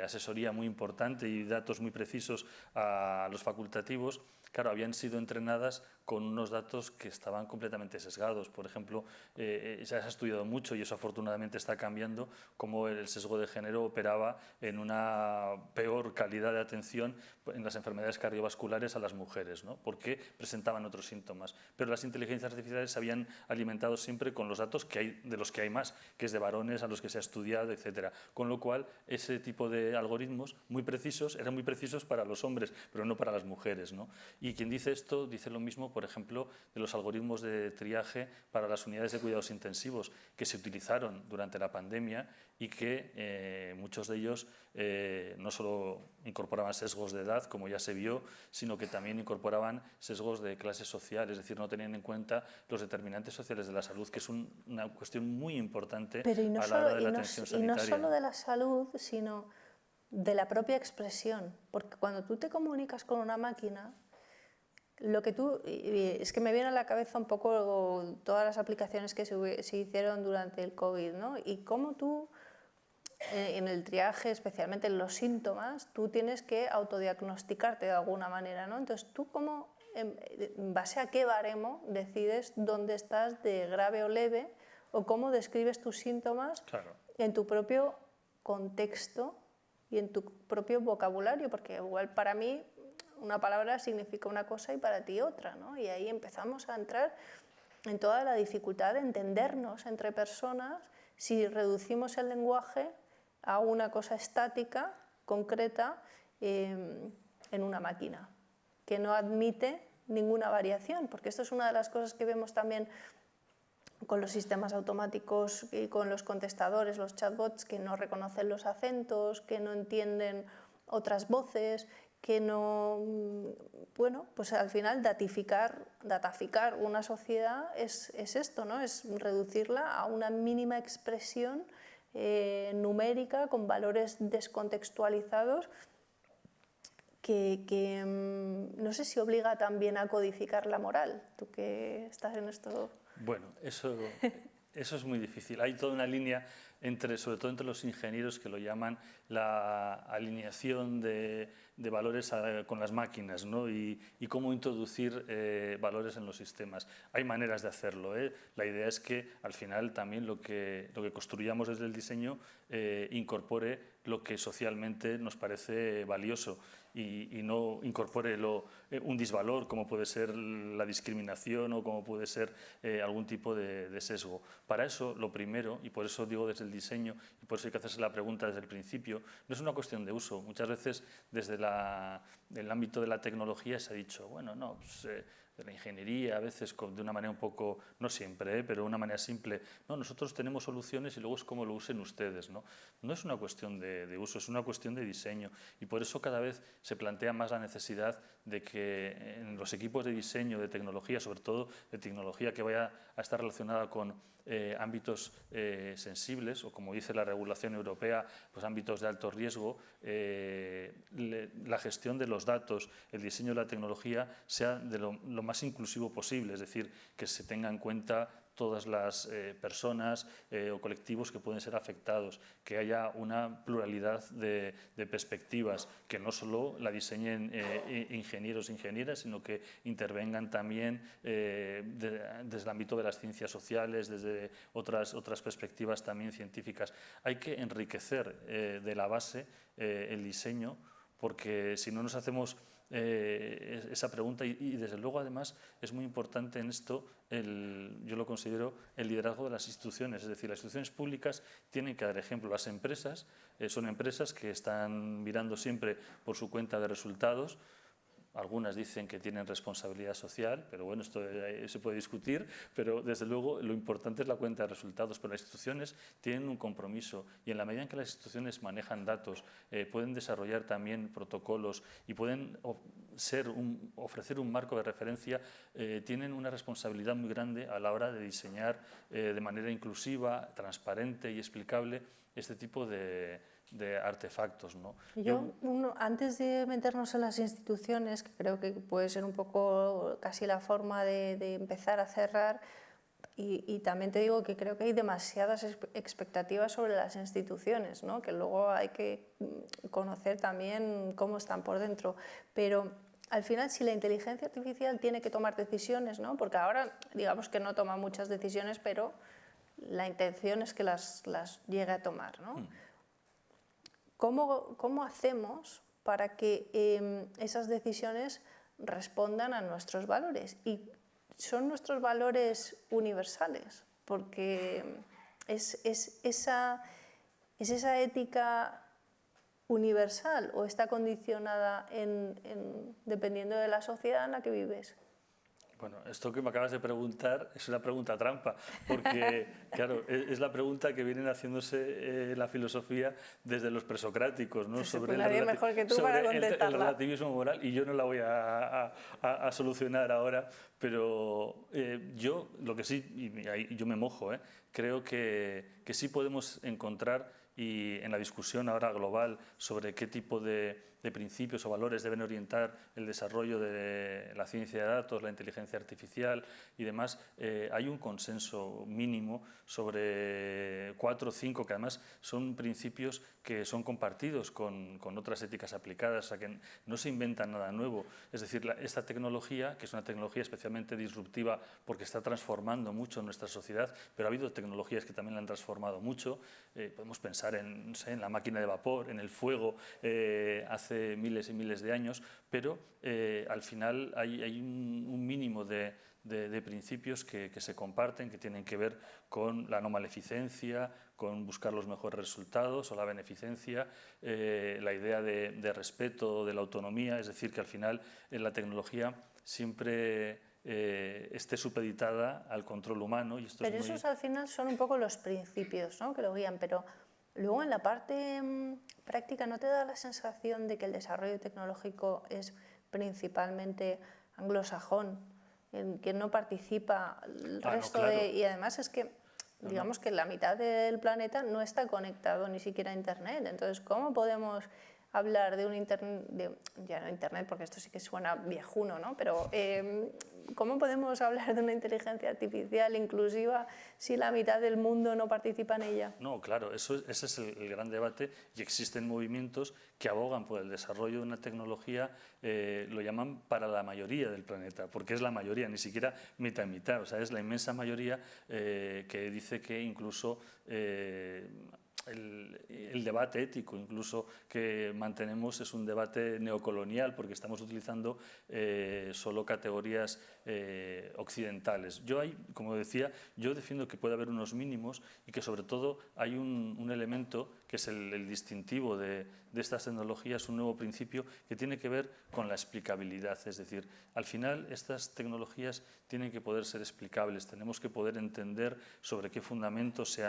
asesoría muy importante y datos muy precisos a los facultativos, claro, habían sido entrenadas con unos datos que estaban completamente sesgados. Por ejemplo, se ha estudiado mucho y eso afortunadamente está cambiando, cómo el sesgo de género operaba en una peor calidad de atención en las enfermedades cardiovasculares a las mujeres, ¿no? Porque presentaban otros síntomas. Pero las inteligencias artificiales se habían alimentado siempre con los datos que hay, de los que hay más, que es de varones a los que se ha estudiado, etc. Con lo cual, ese tipo de algoritmos muy precisos eran muy precisos para los hombres, pero no para las mujeres, ¿no? Y quien dice esto dice lo mismo, por ejemplo, de los algoritmos de triaje para las unidades de cuidados intensivos que se utilizaron durante la pandemia y que muchos de ellos no solo incorporaban sesgos de edad, como ya se vio, sino que también incorporaban sesgos de clase social, es decir, no tenían en cuenta los determinantes sociales de la salud, que es una cuestión muy importante a la hora de la atención sanitaria. Y no solo de la salud, sino de la propia expresión, porque cuando tú te comunicas con una máquina, lo que es que me viene a la cabeza un poco todas las aplicaciones que se hicieron durante el COVID, ¿no? Y cómo tú, en el triaje, especialmente en los síntomas, tú tienes que autodiagnosticarte de alguna manera, ¿no? Entonces, ¿tú cómo, en base a qué baremo decides dónde estás de grave o leve, o cómo describes tus síntomas en tu propio contexto y en tu propio vocabulario? Porque igual para mí una palabra significa una cosa y para ti otra, ¿no? Y ahí empezamos a entrar en toda la dificultad de entendernos entre personas si reducimos el lenguaje a una cosa estática, concreta, en una máquina, que no admite ninguna variación, porque esto es una de las cosas que vemos también con los sistemas automáticos y con los contestadores, los chatbots, que no reconocen los acentos, que no entienden otras voces, que no... Bueno, pues al final dataficar una sociedad es esto, ¿no? Es reducirla a una mínima expresión numérica con valores descontextualizados que no sé si obliga también a codificar la moral. Tú que estás en esto... Bueno, eso es muy difícil. Hay toda una línea, sobre todo entre los ingenieros, que lo llaman la alineación de valores con las máquinas, ¿no? y cómo introducir valores en los sistemas. Hay maneras de hacerlo, ¿eh? La idea es que al final también lo que construyamos desde el diseño incorpore lo que socialmente nos parece valioso y no incorpore un disvalor, como puede ser la discriminación o como puede ser algún tipo de sesgo. Para eso, lo primero, y por eso digo desde el diseño, y por eso hay que hacerse la pregunta desde el principio, no es una cuestión de uso. Muchas veces desde el ámbito de la tecnología se ha dicho, bueno, no, pues, de la ingeniería, a veces de una manera un poco, no siempre, pero de una manera simple, no, nosotros tenemos soluciones y luego es como lo usen ustedes, ¿no? No es una cuestión de uso, es una cuestión de diseño, y por eso cada vez se plantea más la necesidad de que en los equipos de diseño, de tecnología, sobre todo de tecnología que vaya a estar relacionada con ámbitos sensibles, o como dice la regulación europea, pues ámbitos de alto riesgo, la gestión de los datos, el diseño de la tecnología sea de lo más inclusivo posible, es decir, que se tenga en cuenta todas las personas o colectivos que pueden ser afectados, que haya una pluralidad de perspectivas, que no solo la diseñen ingenieros e ingenieras, sino que intervengan también desde el ámbito de las ciencias sociales, desde otras perspectivas también científicas. Hay que enriquecer de la base el diseño, porque si no nos hacemos esa pregunta y desde luego además es muy importante en esto, yo lo considero el liderazgo de las instituciones, es decir, las instituciones públicas tienen que dar ejemplo. Las empresas son empresas que están mirando siempre por su cuenta de resultados. Algunas dicen que tienen responsabilidad social, pero bueno, esto se puede discutir, pero desde luego lo importante es la cuenta de resultados. Pero las instituciones tienen un compromiso y en la medida en que las instituciones manejan datos, pueden desarrollar también protocolos y pueden ofrecer un marco de referencia, tienen una responsabilidad muy grande a la hora de diseñar de manera inclusiva, transparente y explicable este tipo de artefactos, ¿no? Antes de meternos en las instituciones, que creo que puede ser un poco casi la forma de empezar a cerrar, y también te digo que creo que hay demasiadas expectativas sobre las instituciones, ¿no? Que luego hay que conocer también cómo están por dentro, pero al final si la inteligencia artificial tiene que tomar decisiones, ¿no? Porque ahora digamos que no toma muchas decisiones, pero la intención es que las llegue a tomar, ¿no? ¿Cómo hacemos para que esas decisiones respondan a nuestros valores? Y son nuestros valores universales, porque es esa ética universal o está condicionada dependiendo de la sociedad en la que vives. Bueno, esto que me acabas de preguntar es una pregunta trampa, porque claro, es la pregunta que vienen haciéndose la filosofía desde los presocráticos, ¿no? Sobre nadie mejor que tú para contestarla. El relativismo moral, y yo no la voy a solucionar ahora, pero yo lo que sí, y yo me mojo, creo que sí podemos encontrar, y en la discusión ahora global sobre qué tipo de principios o valores deben orientar el desarrollo de la ciencia de datos, la inteligencia artificial y demás, hay un consenso mínimo sobre 4 o 5 que además son principios que son compartidos con otras éticas aplicadas, o sea que no se inventa nada nuevo. Es decir, esta tecnología, que es una tecnología especialmente disruptiva porque está transformando mucho nuestra sociedad, pero ha habido tecnologías que también la han transformado mucho. Podemos pensar en, no sé, en la máquina de vapor, en el fuego, hace miles y miles de años, pero al final hay un mínimo de principios que se comparten, que tienen que ver con la no maleficencia, con buscar los mejores resultados o la beneficencia, la idea de respeto de la autonomía, es decir, que al final la tecnología siempre esté supeditada al control humano. Y esto pero es muy... esos al final son un poco los principios, ¿no?, que lo guían, pero luego en la parte práctica, ¿no te da la sensación de que el desarrollo tecnológico es principalmente anglosajón, en que no participa el resto no, claro. y además es que digamos que la mitad del planeta no está conectado ni siquiera a Internet, entonces ¿cómo podemos hablar de un Internet, ya no Internet porque esto sí que suena viejuno, ¿no?, pero ¿cómo podemos hablar de una inteligencia artificial inclusiva si la mitad del mundo no participa en ella? No, claro, ese es el gran debate y existen movimientos que abogan por el desarrollo de una tecnología, lo llaman para la mayoría del planeta, porque es la mayoría, ni siquiera mitad y mitad, o sea, es la inmensa mayoría que dice que incluso el debate ético incluso que mantenemos es un debate neocolonial porque estamos utilizando solo categorías occidentales. Yo como decía, yo defiendo que puede haber unos mínimos y que sobre todo hay un elemento que es el distintivo de estas tecnologías, un nuevo principio que tiene que ver con la explicabilidad. Es decir, al final estas tecnologías tienen que poder ser explicables, tenemos que poder entender sobre qué fundamentos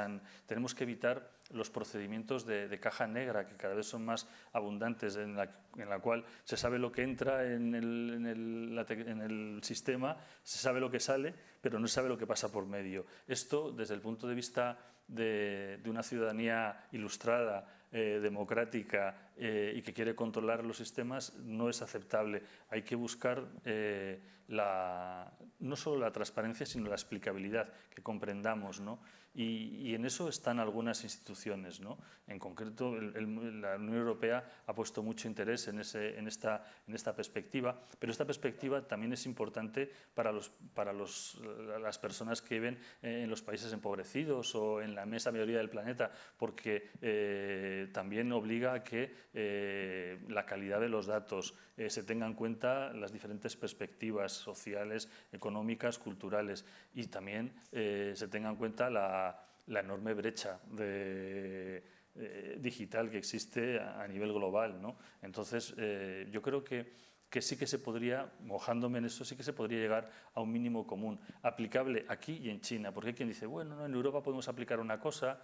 tenemos que evitar los procedimientos de caja negra que cada vez son más abundantes, en la cual se sabe lo que entra en el sistema, se sabe lo que sale, pero no se sabe lo que pasa por medio. Esto, desde el punto de vista de una ciudadanía ilustrada, democrática y que quiere controlar los sistemas, no es aceptable. Hay que buscar no solo la transparencia, sino la explicabilidad, que comprendamos, ¿no? Y en eso están algunas instituciones, ¿no? En concreto, la Unión Europea ha puesto mucho interés en esta perspectiva, pero esta perspectiva también es importante para las personas que viven en los países empobrecidos o en la inmensa mayoría del planeta, porque también obliga a que la calidad de los datos se tenga en cuenta las diferentes perspectivas sociales, económicas, culturales, y también se tenga en cuenta la enorme brecha digital que existe a nivel global, ¿no? Entonces, yo creo que sí que se podría, mojándome en eso, sí que se podría llegar a un mínimo común, aplicable aquí y en China, porque hay quien dice, bueno, no, en Europa podemos aplicar una cosa,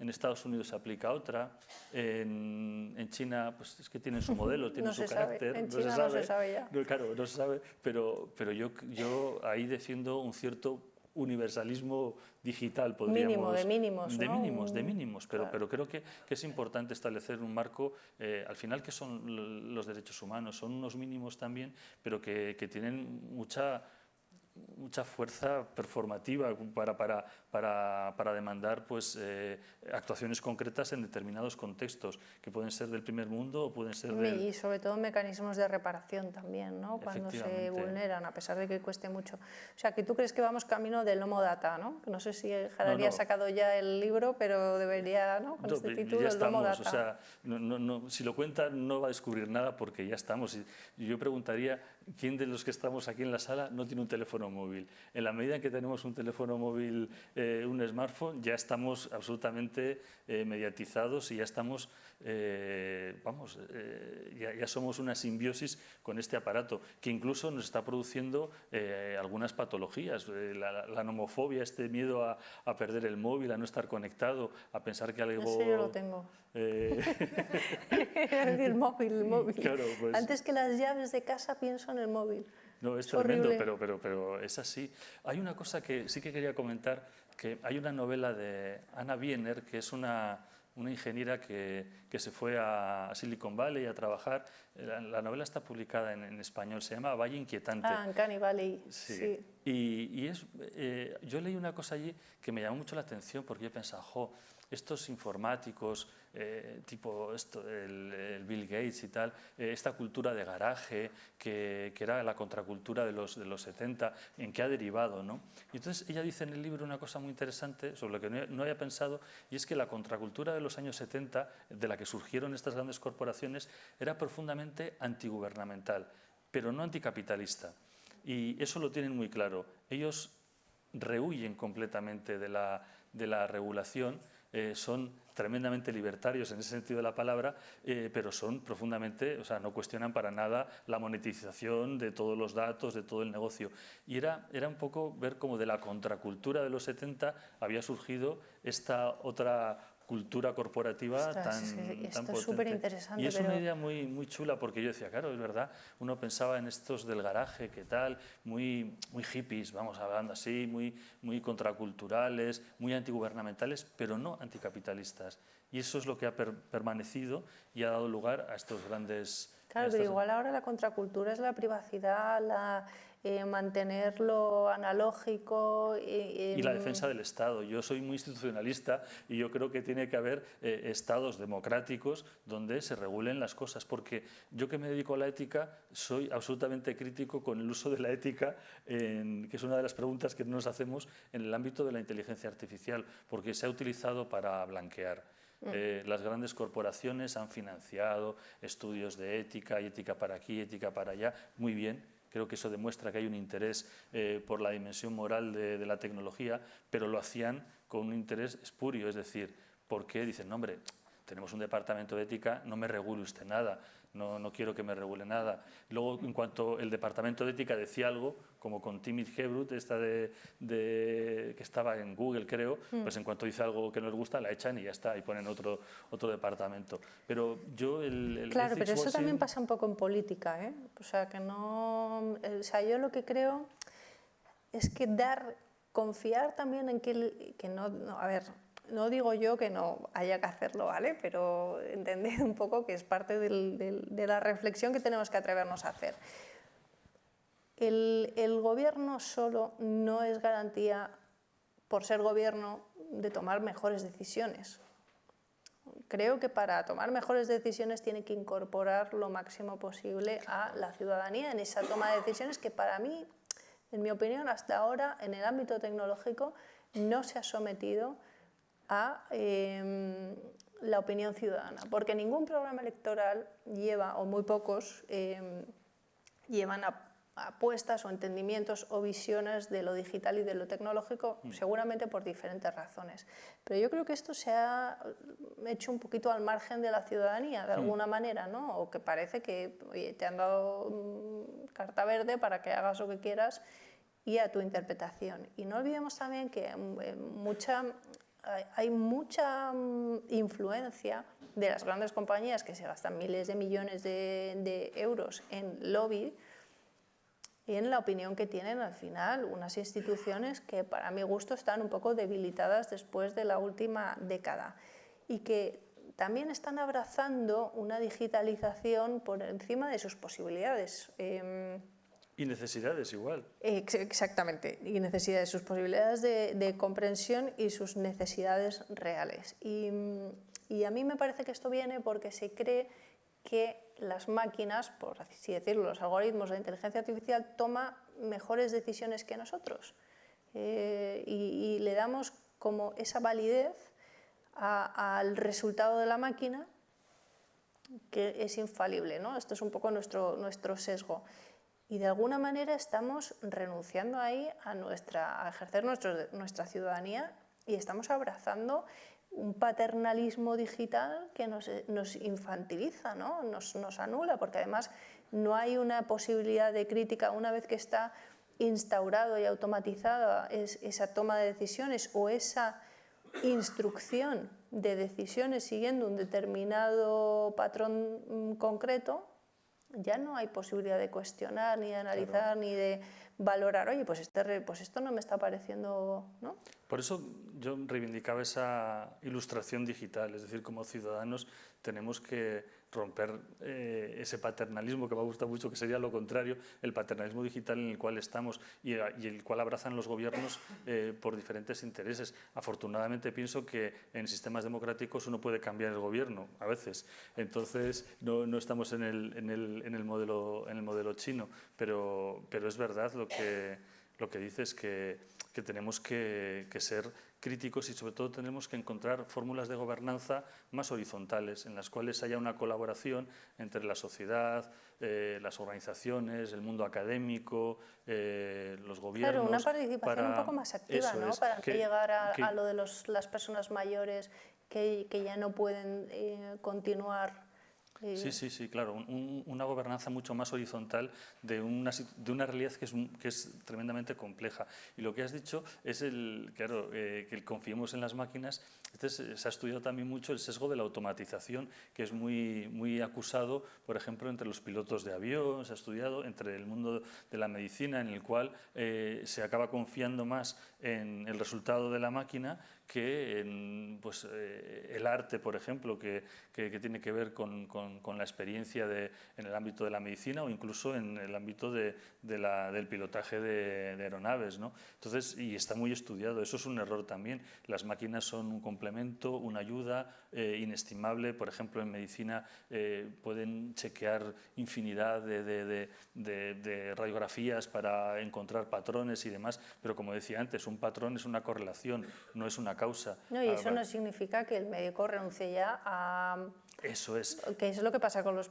en Estados Unidos se aplica otra, en China pues es que tienen su modelo, tienen su carácter. En China no se sabe ya. No, claro, no se sabe, pero yo ahí defiendo un cierto universalismo digital, podríamos... Mínimo, de mínimos, ¿no? De mínimos, pero, claro. pero creo que es importante establecer un marco, al final, que son los derechos humanos, son unos mínimos también, pero que tienen mucha fuerza performativa para demandar pues, actuaciones concretas en determinados contextos, que pueden ser del primer mundo o pueden ser Y sobre todo mecanismos de reparación también, ¿no?, cuando se vulneran, a pesar de que cueste mucho. O sea, que tú crees que vamos camino del Homo Data, ¿no? No sé si Harari ha sacado ya el libro, pero debería, ¿no?, con este título, el Homo Data. O sea, si lo cuenta no va a descubrir nada porque ya estamos. Y yo preguntaría, ¿quién de los que estamos aquí en la sala no tiene un teléfono móvil? En la medida en que tenemos un teléfono móvil, un smartphone, ya estamos absolutamente mediatizados y ya estamos, ya somos una simbiosis con este aparato, que incluso nos está produciendo algunas patologías, la nomofobia, este miedo a perder el móvil, a no estar conectado, a pensar que algo... Ese yo lo tengo. El móvil. Claro, pues... Antes que las llaves de casa pienso en el móvil. No, es tremendo, pero es así. Hay una cosa que sí que quería comentar, que hay una novela de Anna Wiener, que es una una ingeniera que se fue a Silicon Valley a trabajar. La novela está publicada en español, se llama Valle Inquietante. Ah, Uncanny Valley, Sí. sí. Y yo leí una cosa allí que me llamó mucho la atención porque yo pensaba, estos informáticos, tipo el Bill Gates y tal, esta cultura de garaje, que era la contracultura de los 70, ¿en qué ha derivado, no? Y entonces ella dice en el libro una cosa muy interesante sobre lo que no había pensado, y es que la contracultura de los años 70, de la que surgieron estas grandes corporaciones, era profundamente antigubernamental, pero no anticapitalista. Y eso lo tienen muy claro. Ellos rehuyen completamente de la regulación, son tremendamente libertarios en ese sentido de la palabra, pero son profundamente, o sea, no cuestionan para nada la monetización de todos los datos, de todo el negocio. Y era un poco ver cómo de la contracultura de los 70 había surgido esta otra cultura corporativa tan esto potente. es súper interesante. Y es una idea muy chula, porque yo decía, claro, es verdad, uno pensaba en estos del garaje, qué tal, muy hippies, vamos hablando así, muy contraculturales, muy antigubernamentales, pero no anticapitalistas. Y eso es lo que ha permanecido y ha dado lugar a estos grandes... Claro, pero igual ahora la contracultura es la privacidad, mantenerlo analógico. Y la defensa del Estado. Yo soy muy institucionalista y yo creo que tiene que haber estados democráticos donde se regulen las cosas, porque yo que me dedico a la ética soy absolutamente crítico con el uso de la ética, que es una de las preguntas que nos hacemos en el ámbito de la inteligencia artificial, porque se ha utilizado para blanquear. Las grandes corporaciones han financiado estudios de ética, y ética para aquí, ética para allá, muy bien. Creo que eso demuestra que hay un interés por la dimensión moral de la tecnología, pero lo hacían con un interés espurio, es decir, ¿por qué? Dicen, no, hombre, tenemos un departamento de ética, no me regule usted nada, no quiero que me regule nada. Luego, en cuanto el departamento de ética decía algo, como con Timmy Hebrutt, esta que estaba en Google, creo, pues en cuanto dice algo que no les gusta, la echan y ya está, y ponen otro departamento. Pero yo Claro, pero eso también pasa un poco en política, ¿eh? O sea, que no... O sea, yo lo que creo es que confiar también en que no... A ver, no digo yo que no haya que hacerlo, ¿vale? Pero entended un poco que es parte de la reflexión que tenemos que atrevernos a hacer. El gobierno solo no es garantía, por ser gobierno, de tomar mejores decisiones. Creo que para tomar mejores decisiones tiene que incorporar lo máximo posible a la ciudadanía en esa toma de decisiones que para mí, en mi opinión, hasta ahora en el ámbito tecnológico no se ha sometido a la opinión ciudadana, porque ningún programa electoral lleva, o muy pocos, llevan a apuestas o entendimientos o visiones de lo digital y de lo tecnológico, seguramente por diferentes razones. Pero yo creo que esto se ha hecho un poquito al margen de la ciudadanía, de alguna manera, ¿no? O que parece que oye, te han dado carta verde para que hagas lo que quieras y a tu interpretación. Y no olvidemos también que hay mucha influencia de las grandes compañías que se gastan miles de millones de euros en lobby y en la opinión que tienen al final unas instituciones que para mi gusto están un poco debilitadas después de la última década y que también están abrazando una digitalización por encima de sus posibilidades. Y necesidades igual. Exactamente, y necesidades, sus posibilidades de comprensión y sus necesidades reales. Y a mí me parece que esto viene porque se cree que las máquinas, por así decirlo, los algoritmos, la inteligencia artificial, toma mejores decisiones que nosotros. Y le damos como esa validez al resultado de la máquina que es infalible, ¿no? Esto es un poco nuestro sesgo. Y de alguna manera estamos renunciando ahí a ejercer nuestra ciudadanía y estamos abrazando un paternalismo digital que nos infantiliza, ¿no? Nos anula, porque además no hay una posibilidad de crítica una vez que está instaurado y automatizada esa toma de decisiones o esa instrucción de decisiones siguiendo un determinado patrón concreto. Ya no hay posibilidad de cuestionar, ni de analizar, claro, ni de valorar, oye, pues esto no me está pareciendo, ¿no? Por eso yo reivindicaba esa ilustración digital, es decir, como ciudadanos tenemos que romper ese paternalismo que me gusta mucho, que sería lo contrario, el paternalismo digital en el cual estamos y el cual abrazan los gobiernos por diferentes intereses. Afortunadamente pienso que en sistemas democráticos uno puede cambiar el gobierno a veces, entonces no estamos en el modelo chino, pero es verdad lo que dices, que tenemos que ser críticos y sobre todo tenemos que encontrar fórmulas de gobernanza más horizontales en las cuales haya una colaboración entre la sociedad, las organizaciones, el mundo académico, los gobiernos. Claro, una participación un poco más activa, ¿no? Para no llegar a lo de las personas mayores que ya no pueden continuar. Sí, claro, una gobernanza mucho más horizontal de una realidad que es tremendamente compleja. Y lo que has dicho es que confiemos en las máquinas. Se ha estudiado también mucho el sesgo de la automatización, que es muy acusado, por ejemplo, entre los pilotos de avión, se ha estudiado entre el mundo de la medicina, en el cual se acaba confiando más en el resultado de la máquina que en el arte, por ejemplo, que tiene que ver con la experiencia en el ámbito de la medicina o incluso en el ámbito del pilotaje de aeronaves, ¿no? Entonces, y está muy estudiado, eso es un error también. Las máquinas son un complemento, una ayuda inestimable. Por ejemplo, en medicina pueden chequear infinidad de radiografías para encontrar patrones y demás, pero como decía antes, un patrón es una correlación, no es una causa. No, y eso no significa que el médico renuncie ya a... Eso es. Que es lo que pasa con los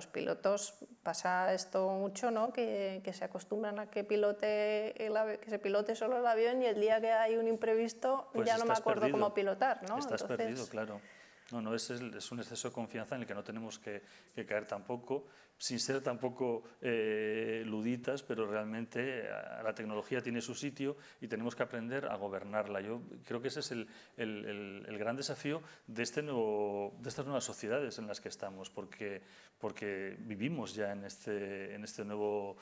pilotos, pasa esto mucho, ¿no? Que se acostumbran a que se pilote solo el avión y el día que hay un imprevisto Pues ya no me acuerdo perdido. cómo pilotar, ¿no? Estás perdido, claro. No, es un exceso de confianza en el que no tenemos que caer tampoco, sin ser tampoco luditas, pero realmente la tecnología tiene su sitio y tenemos que aprender a gobernarla. Yo creo que ese es el gran desafío de estas nuevas sociedades en las que estamos, porque vivimos ya en este nuevo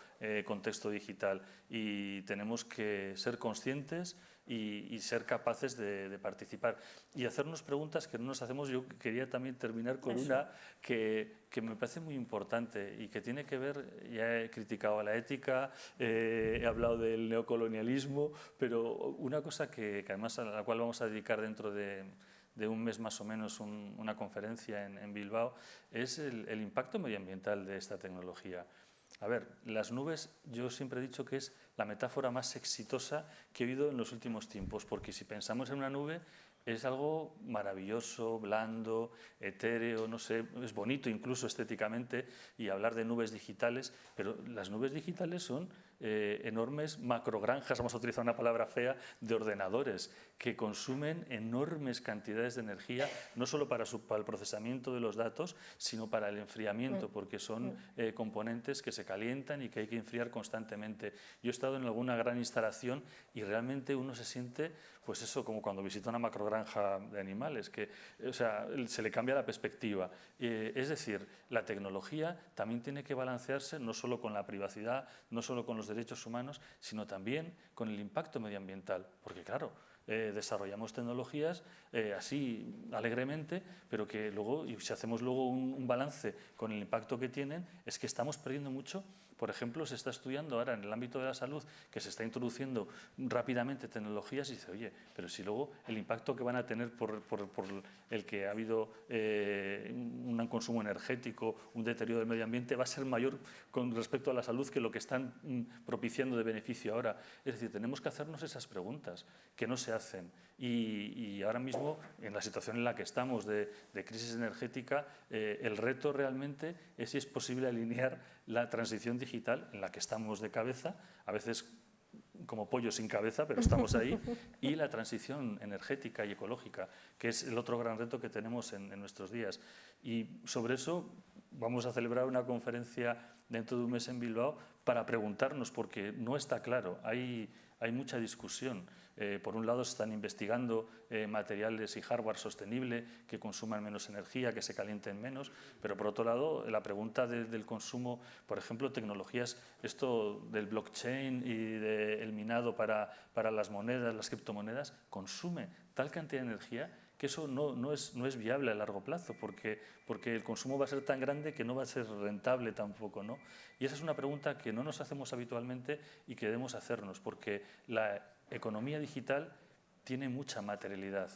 contexto digital y tenemos que ser conscientes y ser capaces de participar y hacernos preguntas que no nos hacemos. Yo quería también terminar con una que me parece muy importante y que tiene que ver, ya he criticado a la ética, he hablado del neocolonialismo, pero una cosa que además a la cual vamos a dedicar dentro de un mes más o menos una conferencia en Bilbao, es el impacto medioambiental de esta tecnología. A ver, las nubes, yo siempre he dicho que es la metáfora más exitosa que he oído en los últimos tiempos, porque si pensamos en una nube es algo maravilloso, blando, etéreo, no sé, es bonito incluso estéticamente, y hablar de nubes digitales, pero las nubes digitales son enormes macrogranjas, vamos a utilizar una palabra fea, de ordenadores que consumen enormes cantidades de energía, no solo para el procesamiento de los datos, sino para el enfriamiento, porque son componentes que se calientan y que hay que enfriar constantemente. Yo he estado en alguna gran instalación y realmente uno se siente, pues eso, como cuando visita una macrogranja de animales, que, o sea, se le cambia la perspectiva. Es decir, la tecnología también tiene que balancearse no solo con la privacidad, no solo con los derechos humanos, sino también con el impacto medioambiental, porque claro, desarrollamos tecnologías así alegremente, pero que luego, y si hacemos luego un balance con el impacto que tienen, es que estamos perdiendo mucho. Por ejemplo, se está estudiando ahora en el ámbito de la salud que se está introduciendo rápidamente tecnologías y dice, oye, pero si luego el impacto que van a tener por el que ha habido un consumo energético, un deterioro del medio ambiente, va a ser mayor con respecto a la salud que lo que están propiciando de beneficio ahora. Es decir, tenemos que hacernos esas preguntas que no se hacen. Y ahora mismo, en la situación en la que estamos de crisis energética, el reto realmente es si es posible alinear la transición digital, en la que estamos de cabeza, a veces como pollo sin cabeza, pero estamos ahí, y la transición energética y ecológica, que es el otro gran reto que tenemos en nuestros días. Y sobre eso vamos a celebrar una conferencia dentro de un mes en Bilbao para preguntarnos, porque no está claro, hay mucha discusión. Por un lado, se están investigando materiales y hardware sostenible que consuman menos energía, que se calienten menos, pero por otro lado, la pregunta del consumo, por ejemplo, tecnologías, esto del blockchain y del minado para las monedas, las criptomonedas, consume tal cantidad de energía que eso no es viable a largo plazo, porque el consumo va a ser tan grande que no va a ser rentable tampoco, ¿no? Y esa es una pregunta que no nos hacemos habitualmente y que debemos hacernos, porque la economía digital tiene mucha materialidad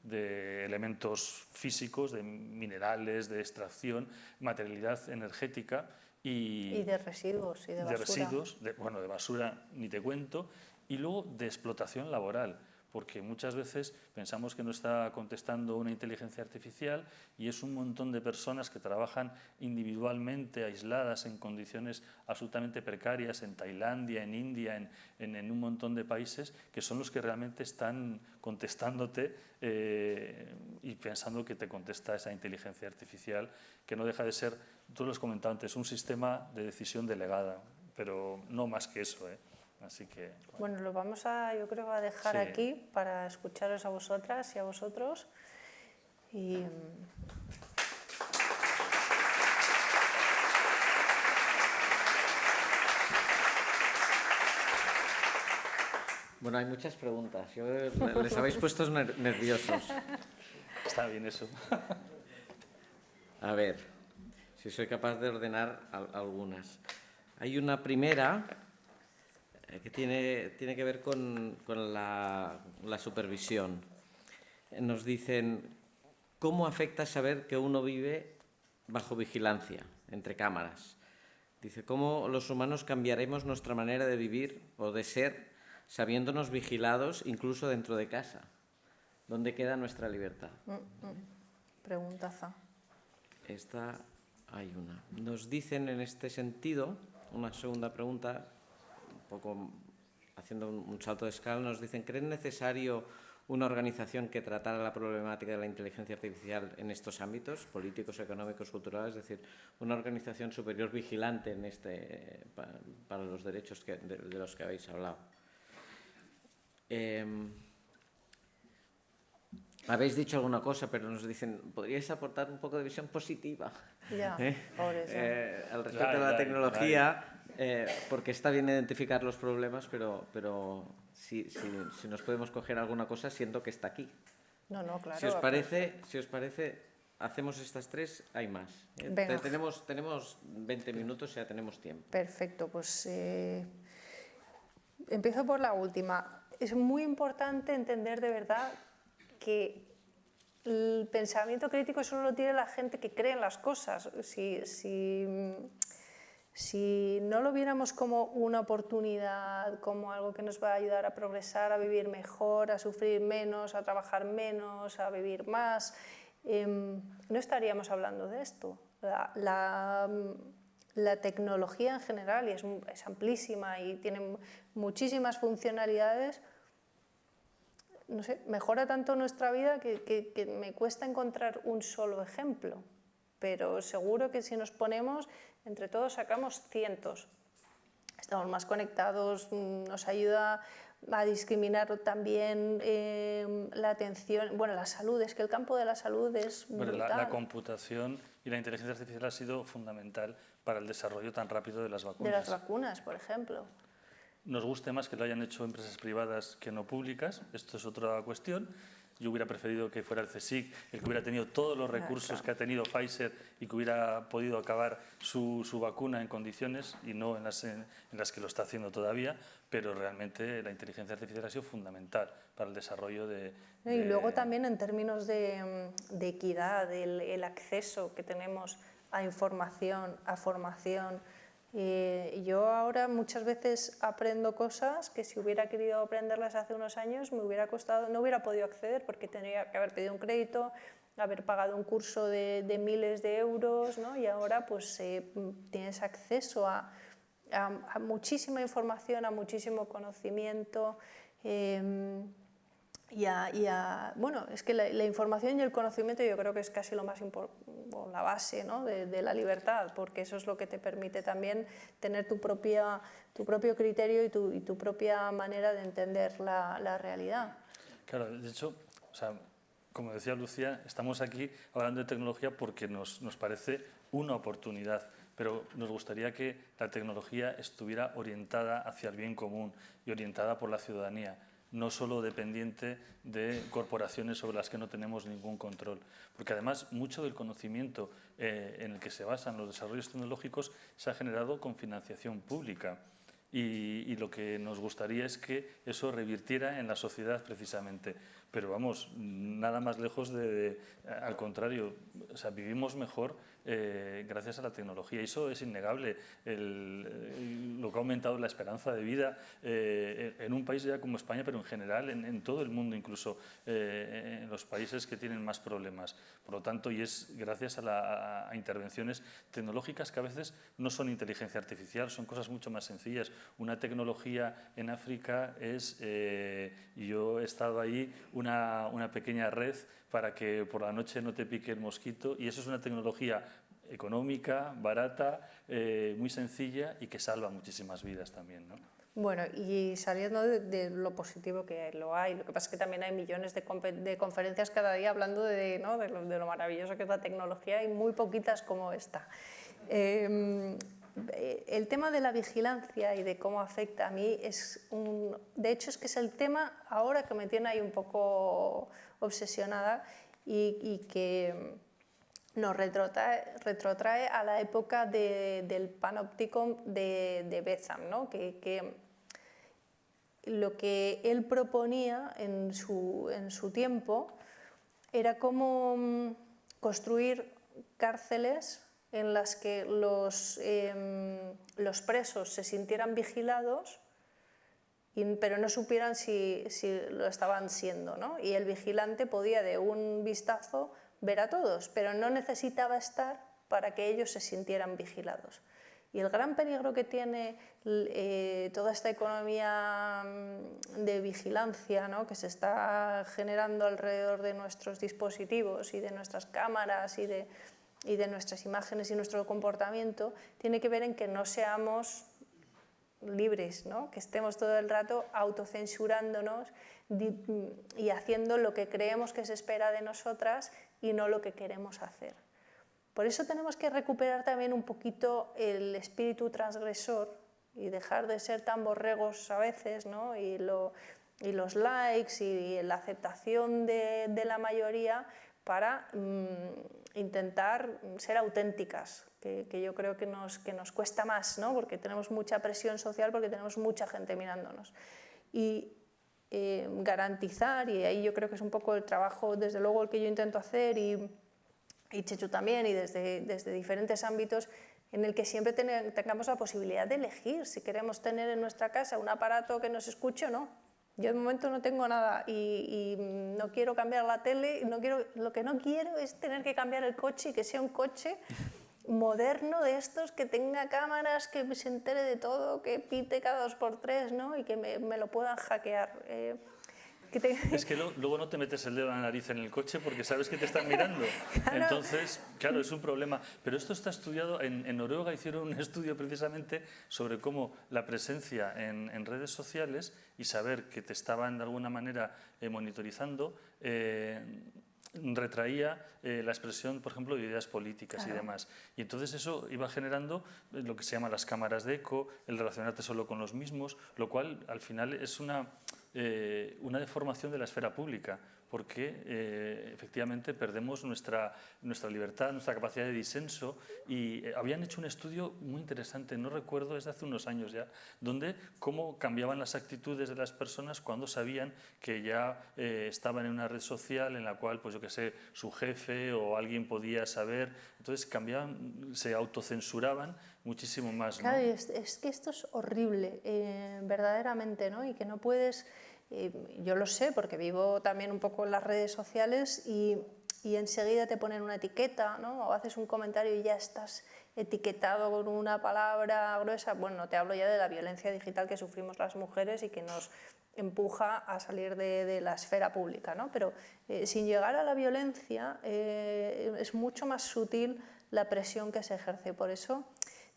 de elementos físicos, de minerales, de extracción, materialidad energética y de residuos y de basura. De residuos, de basura ni te cuento, y luego de explotación laboral, porque muchas veces pensamos que nos está contestando una inteligencia artificial y es un montón de personas que trabajan individualmente, aisladas, en condiciones absolutamente precarias, en Tailandia, en India, en un montón de países, que son los que realmente están contestándote y pensando que te contesta esa inteligencia artificial, que no deja de ser, tú lo has comentado antes, un sistema de decisión delegada, pero no más que eso, Así que, bueno, lo vamos yo creo, a dejar aquí para escucharos a vosotras y a vosotros. Y Bueno, hay muchas preguntas. Les habéis puesto nerviosos. está bien eso. A ver, si soy capaz de ordenar algunas. Hay una primera que tiene que ver con la supervisión. Nos dicen, ¿cómo afecta saber que uno vive bajo vigilancia, entre cámaras? Dice, ¿cómo los humanos cambiaremos nuestra manera de vivir o de ser sabiéndonos vigilados incluso dentro de casa? ¿Dónde queda nuestra libertad? Preguntaza. Esta hay una. Nos dicen en este sentido, una segunda pregunta, un poco haciendo un salto de escala, nos dicen, ¿creen necesario una organización que tratara la problemática de la inteligencia artificial en estos ámbitos, políticos, económicos, culturales? Es decir, una organización superior vigilante para los derechos de los que habéis hablado. Habéis dicho alguna cosa, pero nos dicen, ¿podríais aportar un poco de visión positiva al respecto de la tecnología? Porque está bien identificar los problemas, pero si nos podemos coger alguna cosa, siento que está aquí. No, claro. Si os parece, hacemos estas tres, hay más. Venga. Tenemos 20 minutos, ya tenemos tiempo. Perfecto, pues empiezo por la última. Es muy importante entender de verdad que el pensamiento crítico solo lo tiene la gente que cree en las cosas. Si no lo viéramos como una oportunidad, como algo que nos va a ayudar a progresar, a vivir mejor, a sufrir menos, a trabajar menos, a vivir más, no estaríamos hablando de esto. La tecnología en general es amplísima y tiene muchísimas funcionalidades. No sé, mejora tanto nuestra vida que me cuesta encontrar un solo ejemplo, pero seguro que si nos ponemos, entre todos sacamos cientos. Estamos más conectados, nos ayuda a discriminar también la atención, bueno, la salud, es que el campo de la salud es brutal. La computación y la inteligencia artificial ha sido fundamental para el desarrollo tan rápido de las vacunas. De las vacunas, por ejemplo. Nos guste más que lo hayan hecho empresas privadas que no públicas, esto es otra cuestión. Yo hubiera preferido que fuera el CSIC el que hubiera tenido todos los recursos que ha tenido Pfizer y que hubiera podido acabar su vacuna en condiciones y no en las que lo está haciendo todavía, pero realmente la inteligencia artificial ha sido fundamental para el desarrollo Y luego también en términos de equidad, el acceso que tenemos a información, a formación. Yo ahora muchas veces aprendo cosas que si hubiera querido aprenderlas hace unos años me hubiera costado, no hubiera podido acceder porque tendría que haber pedido un crédito, haber pagado un curso de miles de euros, ¿no? Y ahora pues tienes acceso a muchísima información, a muchísimo conocimiento bueno, es que la información y el conocimiento yo creo que es casi lo más o la base, ¿no?, de la libertad, porque eso es lo que te permite también tener tu propio criterio y tu propia manera de entender la realidad. Claro, de hecho, o sea, como decía Lucía, estamos aquí hablando de tecnología porque nos parece una oportunidad, pero nos gustaría que la tecnología estuviera orientada hacia el bien común y orientada por la ciudadanía, no solo dependiente de corporaciones sobre las que no tenemos ningún control. Porque además mucho del conocimiento en el que se basan los desarrollos tecnológicos se ha generado con financiación pública. Y lo que nos gustaría es que eso revirtiera en la sociedad precisamente. Pero vamos, nada más lejos al contrario, o sea, vivimos mejor gracias a la tecnología. Y eso es innegable. Lo que ha aumentado la esperanza de vida en un país ya como España, pero en general en todo el mundo, incluso en los países que tienen más problemas. Por lo tanto, y es gracias a intervenciones tecnológicas que a veces no son inteligencia artificial, son cosas mucho más sencillas. Una tecnología en África es, yo he estado ahí, una pequeña red para que por la noche no te pique el mosquito, y eso es una tecnología económica, barata, muy sencilla y que salva muchísimas vidas también, ¿no? Bueno, y saliendo de lo positivo que lo hay, lo que pasa es que también hay millones de conferencias cada día hablando ¿no?, de lo maravilloso que es la tecnología, y muy poquitas como esta. El tema de la vigilancia y de cómo afecta a mí de hecho es que es el tema ahora que me tiene ahí un poco obsesionada y que nos retrotrae a la época del panóptico de Bentham, ¿no? Que lo que él proponía en su tiempo era cómo construir cárceles en las que los presos se sintieran vigilados, pero no supieran si lo estaban siendo, ¿no? Y el vigilante podía de un vistazo ver a todos, pero no necesitaba estar para que ellos se sintieran vigilados. Y el gran peligro que tiene toda esta economía de vigilancia, ¿no?, que se está generando alrededor de nuestros dispositivos y de nuestras cámaras y de nuestras imágenes y nuestro comportamiento, tiene que ver en que no seamos libres, ¿no?, que estemos todo el rato autocensurándonos y haciendo lo que creemos que se espera de nosotras y no lo que queremos hacer. Por eso tenemos que recuperar también un poquito el espíritu transgresor y dejar de ser tan borregos a veces, ¿no?, y los likes y la aceptación de la mayoría para intentar ser auténticas, que yo creo que nos cuesta más, ¿no?, porque tenemos mucha presión social, porque tenemos mucha gente mirándonos. Y garantizar, y ahí yo creo que es un poco el trabajo, desde luego, el que yo intento hacer, y Chechu también, y desde diferentes ámbitos, en el que siempre tengamos la posibilidad de elegir si queremos tener en nuestra casa un aparato que nos escuche o no. Yo de momento no tengo nada y no quiero cambiar la tele, lo que no quiero es tener que cambiar el coche y que sea un coche moderno de estos, que tenga cámaras, que se entere de todo, que pite cada 2x3, ¿no?, y que me lo puedan hackear. Es que luego no te metes el dedo en la nariz en el coche porque sabes que te están mirando. Claro. Entonces, claro, es un problema. Pero esto está estudiado, en Noruega hicieron un estudio precisamente sobre cómo la presencia en redes sociales y saber que te estaban de alguna manera monitorizando retraía la expresión, por ejemplo, de ideas políticas, claro, y demás. Y entonces eso iba generando lo que se llama las cámaras de eco, el relacionarte solo con los mismos, lo cual al final es una deformación de la esfera pública, porque efectivamente perdemos nuestra libertad, nuestra capacidad de disenso. Y habían hecho un estudio muy interesante, no recuerdo, es de hace unos años ya, donde cómo cambiaban las actitudes de las personas cuando sabían que ya estaban en una red social en la cual, pues yo qué sé, su jefe o alguien podía saber. Entonces cambiaban, se autocensuraban muchísimo más, ¿no? Claro, es que esto es horrible, verdaderamente, ¿no? Y que no puedes... yo lo sé porque vivo también un poco en las redes sociales y enseguida te ponen una etiqueta, ¿no? O haces un comentario y ya estás etiquetado con una palabra gruesa. Bueno, no te hablo ya de la violencia digital que sufrimos las mujeres y que nos empuja a salir de la esfera pública, ¿no? Pero sin llegar a la violencia es mucho más sutil la presión que se ejerce. Por eso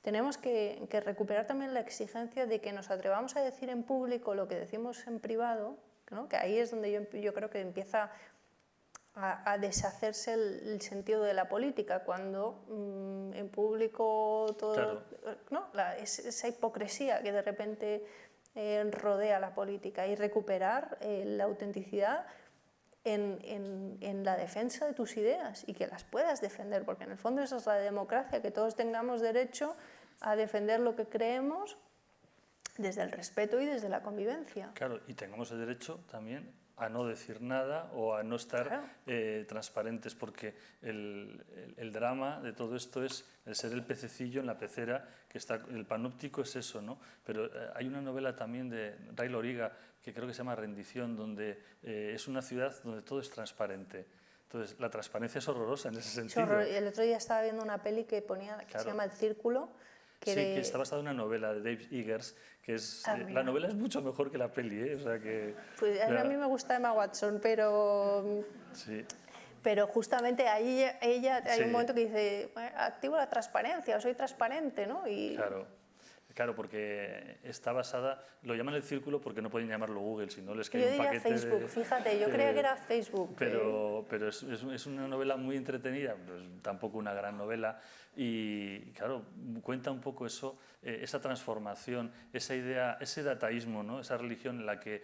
tenemos que recuperar también la exigencia de que nos atrevamos a decir en público lo que decimos en privado, ¿no? Que ahí es donde yo creo que empieza a deshacerse el sentido de la política, cuando en público todo, Claro. ¿no? Esa hipocresía que de repente rodea la política, y recuperar la autenticidad en la defensa de tus ideas y que las puedas defender, porque en el fondo esa es la democracia, que todos tengamos derecho a defender lo que creemos desde el respeto y desde la convivencia. Claro, y tengamos el derecho también a no decir nada o a no estar Claro. transparentes, porque el drama de todo esto es el ser el pececillo en la pecera, que está, el panóptico es eso, ¿no? Pero hay una novela también de Ray Loriga que creo que se llama Rendición, donde es una ciudad donde todo es transparente. Entonces, la transparencia es horrorosa en ese sentido. El otro día estaba viendo una peli que se llama El Círculo. Que está basada en una novela de Dave Eggers, que es... la novela es mucho mejor que la peli, ¿eh? O sea que... Pues a mí me gusta Emma Watson, pero... Sí. Pero justamente ahí ella hay un momento que dice, activo la transparencia, o soy transparente, ¿no? Y... Claro, porque está basada, lo llaman El Círculo porque no pueden llamarlo Google, si no les cae yo un diría paquete Facebook, fíjate, yo creía que era Facebook. Pero es una novela muy entretenida, pues, tampoco una gran novela, y claro, cuenta un poco eso, esa transformación, esa idea, ese dataísmo, ¿no? Esa religión en la que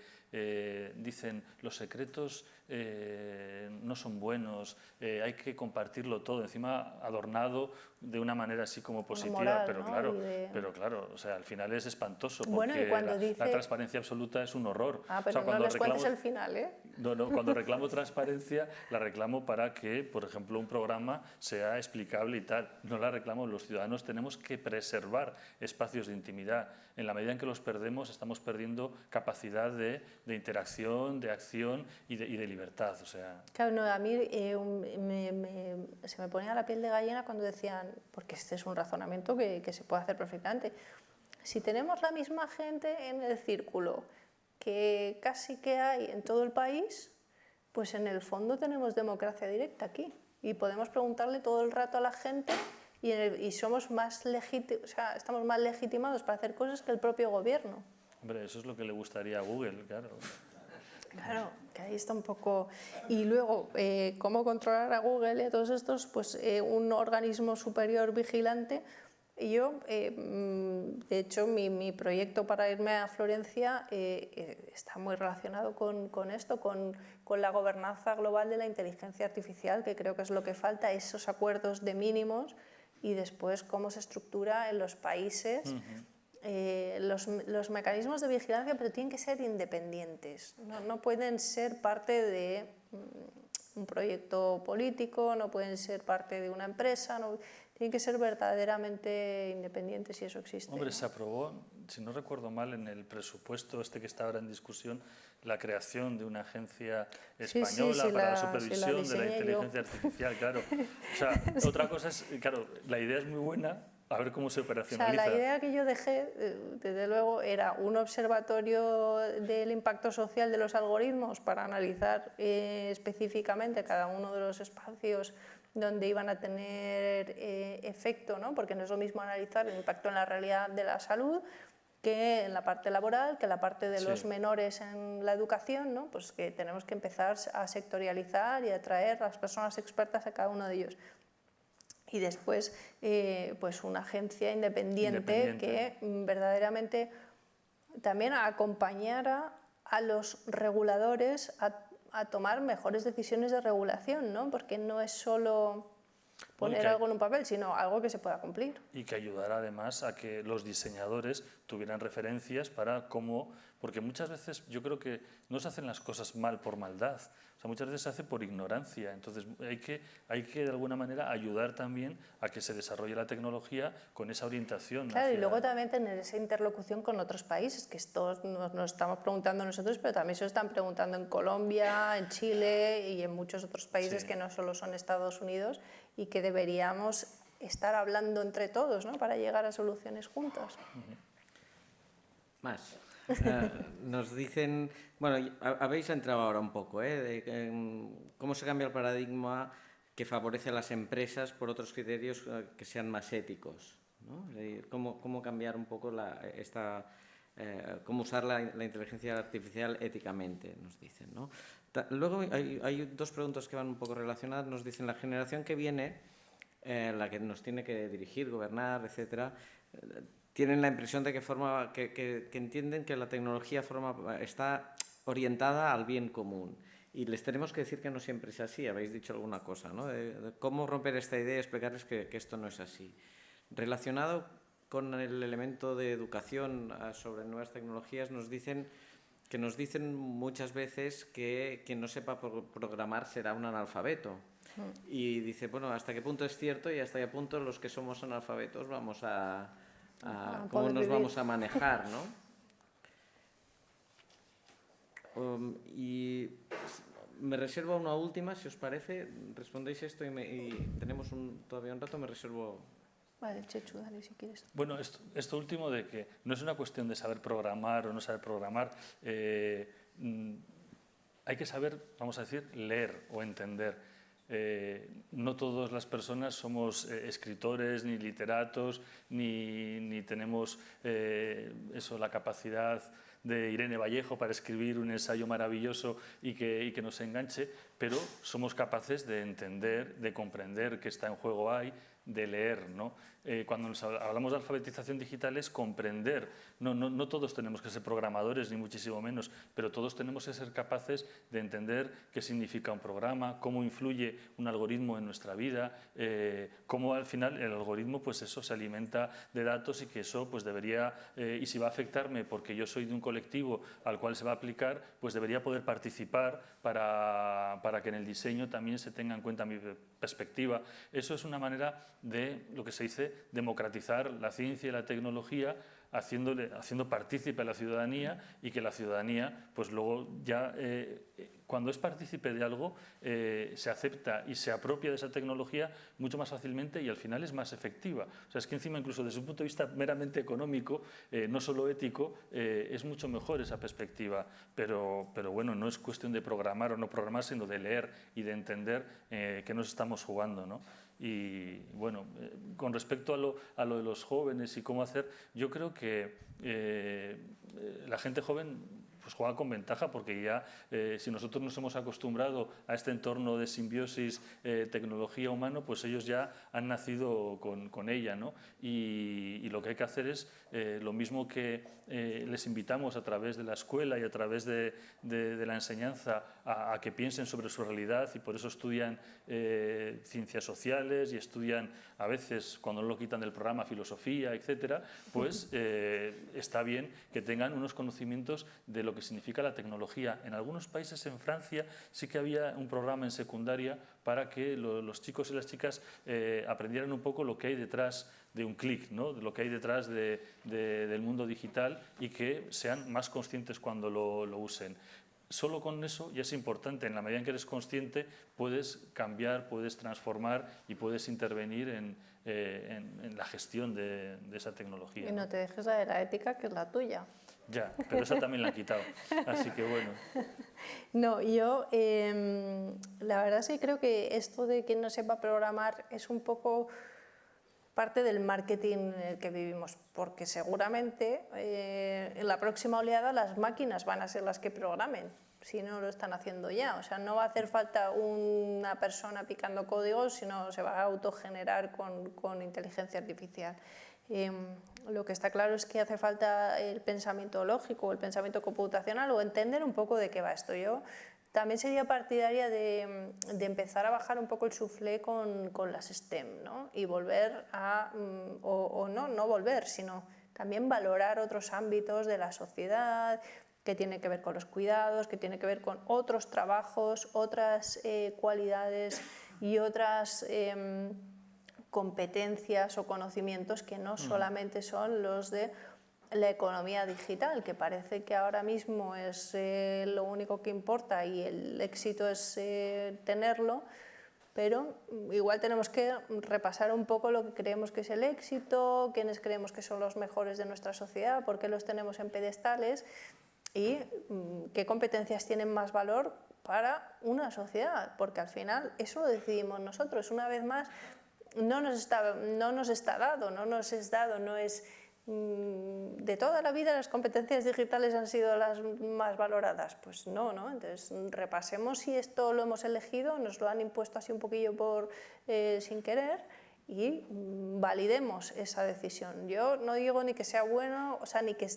dicen los secretos no son buenos, hay que compartirlo todo, encima adornado de una manera así como positiva, moral, pero, ¿no? pero claro, o sea, al final es espantoso, porque Bueno, y cuando la transparencia absoluta es un horror. Pero o sea, no les cuentes el final, ¿eh? No, cuando reclamo transparencia, la reclamo para que, por ejemplo, un programa sea explicable y tal. No la reclamo, los ciudadanos tenemos que preservar espacios de intimidad. En la medida en que los perdemos, estamos perdiendo capacidad de interacción, de acción y de libertad. O sea... Claro, no, a mí se me ponía la piel de gallina cuando decían, porque este es un razonamiento que se puede hacer perfectamente, si tenemos la misma gente en el círculo que casi que hay en todo el país, pues en el fondo tenemos democracia directa aquí y podemos preguntarle todo el rato a la gente y somos más estamos más legitimados para hacer cosas que el propio gobierno. Hombre, eso es lo que le gustaría a Google, claro. Claro, que ahí está un poco... Y luego, ¿cómo controlar a Google y a todos estos? Pues un organismo superior vigilante. Y yo, de hecho, mi proyecto para irme a Florencia está muy relacionado con esto, con la gobernanza global de la inteligencia artificial, que creo que es lo que falta, esos acuerdos de mínimos, y después cómo se estructura en los países los mecanismos de vigilancia, pero tienen que ser independientes, no pueden ser parte de un proyecto político, no pueden ser parte de una empresa, tienen que ser verdaderamente independientes, y eso existe. Hombre, se aprobó, si no recuerdo mal, en el presupuesto que está ahora en discusión, la creación de una agencia española para la supervisión de la inteligencia artificial, claro. O sea, otra cosa es, claro, la idea es muy buena, a ver cómo se operacionaliza. O sea, la idea que yo dejé, desde luego, era un observatorio del impacto social de los algoritmos para analizar específicamente cada uno de los espacios donde iban a tener efecto, ¿no? Porque no es lo mismo analizar el impacto en la realidad de la salud que en la parte laboral, que en la parte de los menores en la educación, ¿no? Pues que tenemos que empezar a sectorializar y a traer a las personas expertas a cada uno de ellos. Y después, pues una agencia independiente que verdaderamente también acompañara a los reguladores a tomar mejores decisiones de regulación, ¿no? Porque no es solo poner algo en un papel, sino algo que se pueda cumplir. Y que ayudara además a que los diseñadores tuvieran referencias para cómo, porque muchas veces yo creo que no se hacen las cosas mal por maldad, o sea, muchas veces se hace por ignorancia, entonces hay que de alguna manera ayudar también a que se desarrolle la tecnología con esa orientación. Claro, y luego también tener esa interlocución con otros países, que esto nos estamos preguntando nosotros, pero también se lo están preguntando en Colombia, en Chile y en muchos otros países que no solo son Estados Unidos, y que deberíamos estar hablando entre todos, ¿no?, para llegar a soluciones juntos. Más. Nos dicen, bueno, habéis entrado ahora un poco, cómo se cambia el paradigma que favorece a las empresas por otros criterios que sean más éticos, ¿no? Es decir, cómo cambiar un poco cómo usar la inteligencia artificial éticamente, nos dicen, ¿no? Luego hay dos preguntas que van un poco relacionadas. Nos dicen, la generación que viene, la que nos tiene que dirigir, gobernar, etcétera, tienen la impresión de que entienden que la tecnología está orientada al bien común. Y les tenemos que decir que no siempre es así. Habéis dicho alguna cosa, ¿no? De cómo romper esta idea y explicarles que esto no es así. Relacionado con el elemento de educación sobre nuevas tecnologías, nos dicen muchas veces que quien no sepa programar será un analfabeto. Y dice, bueno, ¿hasta qué punto es cierto y hasta qué punto los que somos analfabetos vamos cómo nos vamos a manejar, ¿no? Y me reservo una última, si os parece, respondéis esto y tenemos todavía un rato, me reservo... Vale, Chechu, dale si quieres. Bueno, esto último de que no es una cuestión de saber programar o no saber programar, hay que saber, vamos a decir, leer o entender. No todas las personas somos escritores, ni literatos, ni tenemos la capacidad de Irene Vallejo para escribir un ensayo maravilloso y que nos enganche, pero somos capaces de entender, de comprender qué está en juego ahí, de leer, ¿no? Cuando hablamos de alfabetización digital es comprender. No todos tenemos que ser programadores, ni muchísimo menos, pero todos tenemos que ser capaces de entender qué significa un programa, cómo influye un algoritmo en nuestra vida, cómo al final el algoritmo, pues eso, se alimenta de datos y que eso pues debería, y si va a afectarme porque yo soy de un colectivo al cual se va a aplicar, pues debería poder participar para que en el diseño también se tenga en cuenta mi perspectiva. Eso es una manera de lo que se dice democratizar la ciencia y la tecnología, haciendo partícipe a la ciudadanía, y que la ciudadanía, pues luego ya cuando es partícipe de algo, se acepta y se apropia de esa tecnología mucho más fácilmente y al final es más efectiva. O sea, es que encima incluso desde un punto de vista meramente económico, no solo ético, es mucho mejor esa perspectiva. Pero bueno, no es cuestión de programar o no programar, sino de leer y de entender qué nos estamos jugando, ¿no? Y bueno, con respecto a lo de los jóvenes y cómo hacer, yo creo que la gente joven pues juega con ventaja, porque ya si nosotros nos hemos acostumbrado a este entorno de simbiosis tecnología-humano, pues ellos ya han nacido con ella, ¿no? Y lo que hay que hacer es lo mismo que les invitamos a través de la escuela y a través de la enseñanza a que piensen sobre su realidad, y por eso estudian ciencias sociales y estudian a veces, cuando no lo quitan del programa, filosofía, etcétera, pues está bien que tengan unos conocimientos de lo que significa la tecnología. En algunos países, en Francia, sí que había un programa en secundaria para que los chicos y las chicas aprendieran un poco lo que hay detrás de un clic, ¿no? De lo que hay detrás del mundo digital, y que sean más conscientes cuando lo usen. Solo con eso ya es importante. En la medida en que eres consciente, puedes cambiar, puedes transformar y puedes intervenir en la gestión de esa tecnología. Y no te dejes la de la ética, que es la tuya. Ya, pero esa también la han quitado, así que bueno. No, yo la verdad sí creo que esto de que no sepa programar es un poco parte del marketing en el que vivimos, porque seguramente en la próxima oleada las máquinas van a ser las que programen, si no lo están haciendo ya. O sea, no va a hacer falta una persona picando códigos, sino se va a autogenerar con inteligencia artificial. Lo que está claro es que hace falta el pensamiento lógico, el pensamiento computacional, o entender un poco de qué va esto. Yo también sería partidaria de empezar a bajar un poco el suflé con las STEM, ¿no? Y volver a, o no volver, sino también valorar otros ámbitos de la sociedad, que tiene que ver con los cuidados, que tiene que ver con otros trabajos, otras cualidades y otras competencias o conocimientos que no solamente son los de la economía digital, que parece que ahora mismo es lo único que importa y el éxito es tenerlo, pero igual tenemos que repasar un poco lo que creemos que es el éxito, quiénes creemos que son los mejores de nuestra sociedad, por qué los tenemos en pedestales y qué competencias tienen más valor para una sociedad, porque al final eso lo decidimos nosotros. Una vez más, no nos está dado, no es de toda la vida las competencias digitales han sido las más valoradas. Pues no, ¿no? Entonces repasemos si esto lo hemos elegido, nos lo han impuesto así un poquillo sin querer y validemos esa decisión. Yo no digo ni que sea bueno, o sea, ni que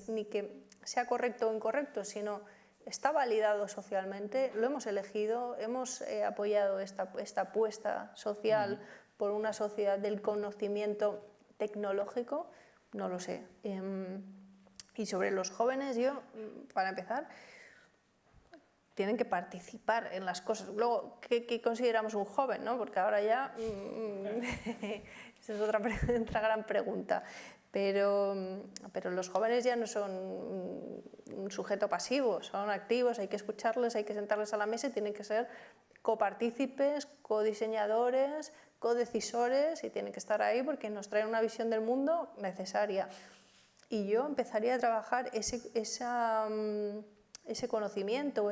sea correcto o incorrecto, sino está validado socialmente, lo hemos elegido, hemos apoyado esta apuesta social por una sociedad del conocimiento tecnológico. No lo sé. Y sobre los jóvenes, yo, para empezar, tienen que participar en las cosas. Luego, ¿qué consideramos un joven, ¿no? Porque ahora ya, esa es otra gran pregunta. Pero los jóvenes ya no son un sujeto pasivo, son activos, hay que escucharles, hay que sentarles a la mesa y tienen que ser copartícipes, codiseñadores, codecisores y tienen que estar ahí porque nos traen una visión del mundo necesaria. Y yo empezaría a trabajar ese conocimiento,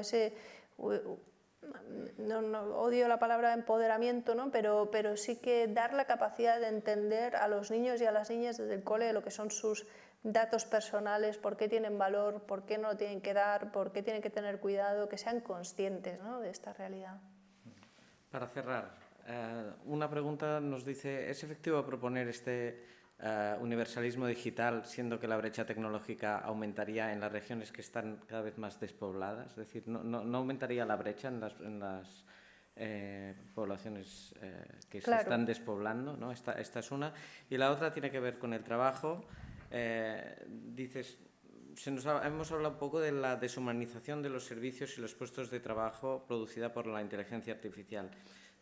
no odio la palabra empoderamiento, ¿no? pero sí que dar la capacidad de entender a los niños y a las niñas desde el cole lo que son sus datos personales, por qué tienen valor, por qué no lo tienen que dar, por qué tienen que tener cuidado, que sean conscientes, ¿no?, de esta realidad. Para cerrar, una pregunta nos dice, ¿es efectivo proponer este universalismo digital siendo que la brecha tecnológica aumentaría en las regiones que están cada vez más despobladas? Es decir, ¿no aumentaría la brecha en las poblaciones que se están despoblando, ¿no? Esta es una. Y la otra tiene que ver con el trabajo. Dices, hemos hablado un poco de la deshumanización de los servicios y los puestos de trabajo producida por la inteligencia artificial.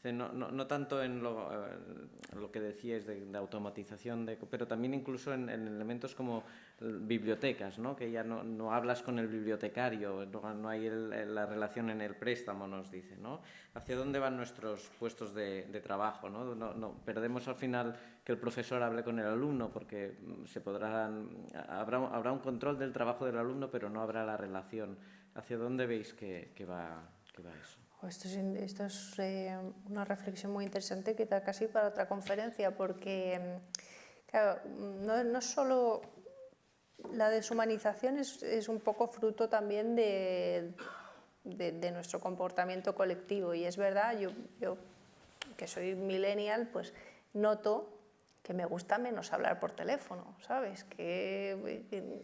No tanto en lo que decías de automatización, pero también incluso en elementos como bibliotecas, ¿no? Que ya no hablas con el bibliotecario, no hay la relación en el préstamo, nos dice, ¿no? ¿Hacia dónde van nuestros puestos de trabajo, ¿no? Perdemos al final que el profesor hable con el alumno porque habrá un control del trabajo del alumno, pero no habrá la relación. ¿Hacia dónde veis que va eso? Esto es una reflexión muy interesante que da casi para otra conferencia, porque claro, no solo la deshumanización es un poco fruto también de nuestro comportamiento colectivo, y es verdad, yo que soy millennial, pues noto que me gusta menos hablar por teléfono, ¿sabes? Que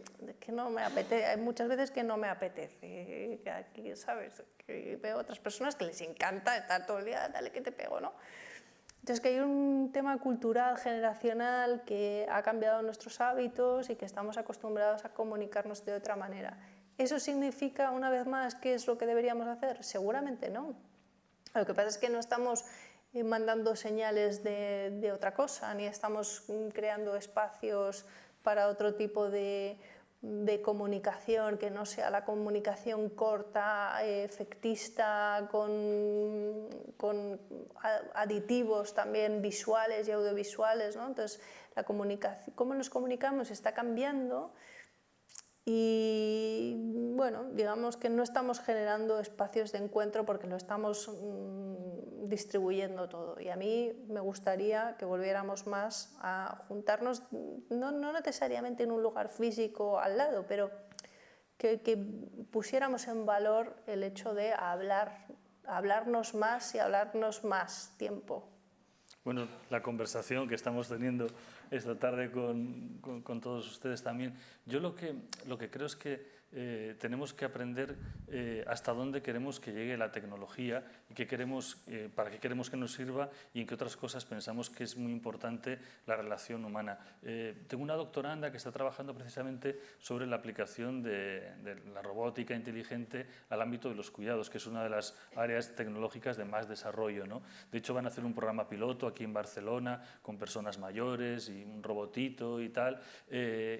no me apetece, hay muchas veces que no me apetece, aquí, ¿sabes? Que veo otras personas que les encanta estar todo el día, dale que te pego, ¿no? Entonces que hay un tema cultural, generacional, que ha cambiado nuestros hábitos y que estamos acostumbrados a comunicarnos de otra manera. ¿Eso significa, una vez más, qué es lo que deberíamos hacer? Seguramente no. Lo que pasa es que no estamos mandando señales de otra cosa, ni estamos creando espacios para otro tipo de comunicación que no sea la comunicación corta, efectista, con aditivos también visuales y audiovisuales, ¿no? Entonces, la comunicación, cómo nos comunicamos está cambiando. Y bueno, digamos que no estamos generando espacios de encuentro porque lo estamos distribuyendo todo. Y a mí me gustaría que volviéramos más a juntarnos, no necesariamente en un lugar físico al lado, pero que pusiéramos en valor el hecho de hablarnos más y hablarnos más tiempo. Bueno, la conversación que estamos teniendo esta tarde con todos ustedes también, yo lo que creo es que tenemos que aprender hasta dónde queremos que llegue la tecnología y para qué queremos que nos sirva y en qué otras cosas pensamos que es muy importante la relación humana. Tengo una doctoranda que está trabajando precisamente sobre la aplicación de la robótica inteligente al ámbito de los cuidados, que es una de las áreas tecnológicas de más desarrollo, ¿no? De hecho, van a hacer un programa piloto aquí en Barcelona con personas mayores y un robotito y tal.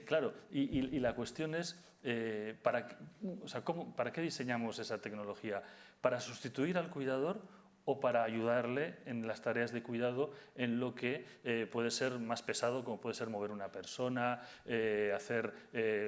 Claro, y la cuestión es, ¿para qué diseñamos esa tecnología? ¿Para sustituir al cuidador o para ayudarle en las tareas de cuidado en lo que puede ser más pesado, como puede ser mover una persona, hacer,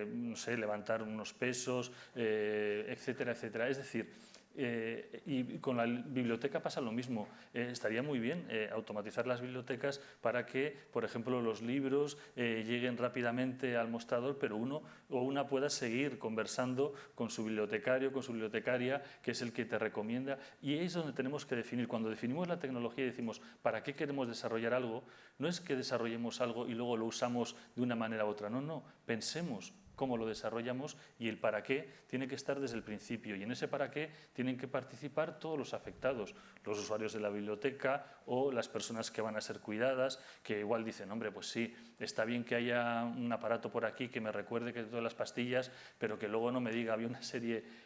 no sé, levantar unos pesos, etcétera, etcétera? Es decir, y con la biblioteca pasa lo mismo. Estaría muy bien automatizar las bibliotecas para que, por ejemplo, los libros lleguen rápidamente al mostrador, pero uno o una pueda seguir conversando con su bibliotecario, con su bibliotecaria, que es el que te recomienda. Y ahí es donde tenemos que definir. Cuando definimos la tecnología y decimos ¿para qué queremos desarrollar algo? No es que desarrollemos algo y luego lo usamos de una manera u otra. No, no. Pensemos cómo lo desarrollamos y el para qué tiene que estar desde el principio. Y en ese para qué tienen que participar todos los afectados, los usuarios de la biblioteca o las personas que van a ser cuidadas, que igual dicen, hombre, pues sí, está bien que haya un aparato por aquí que me recuerde que todas las pastillas, pero que luego no me diga. Había una serie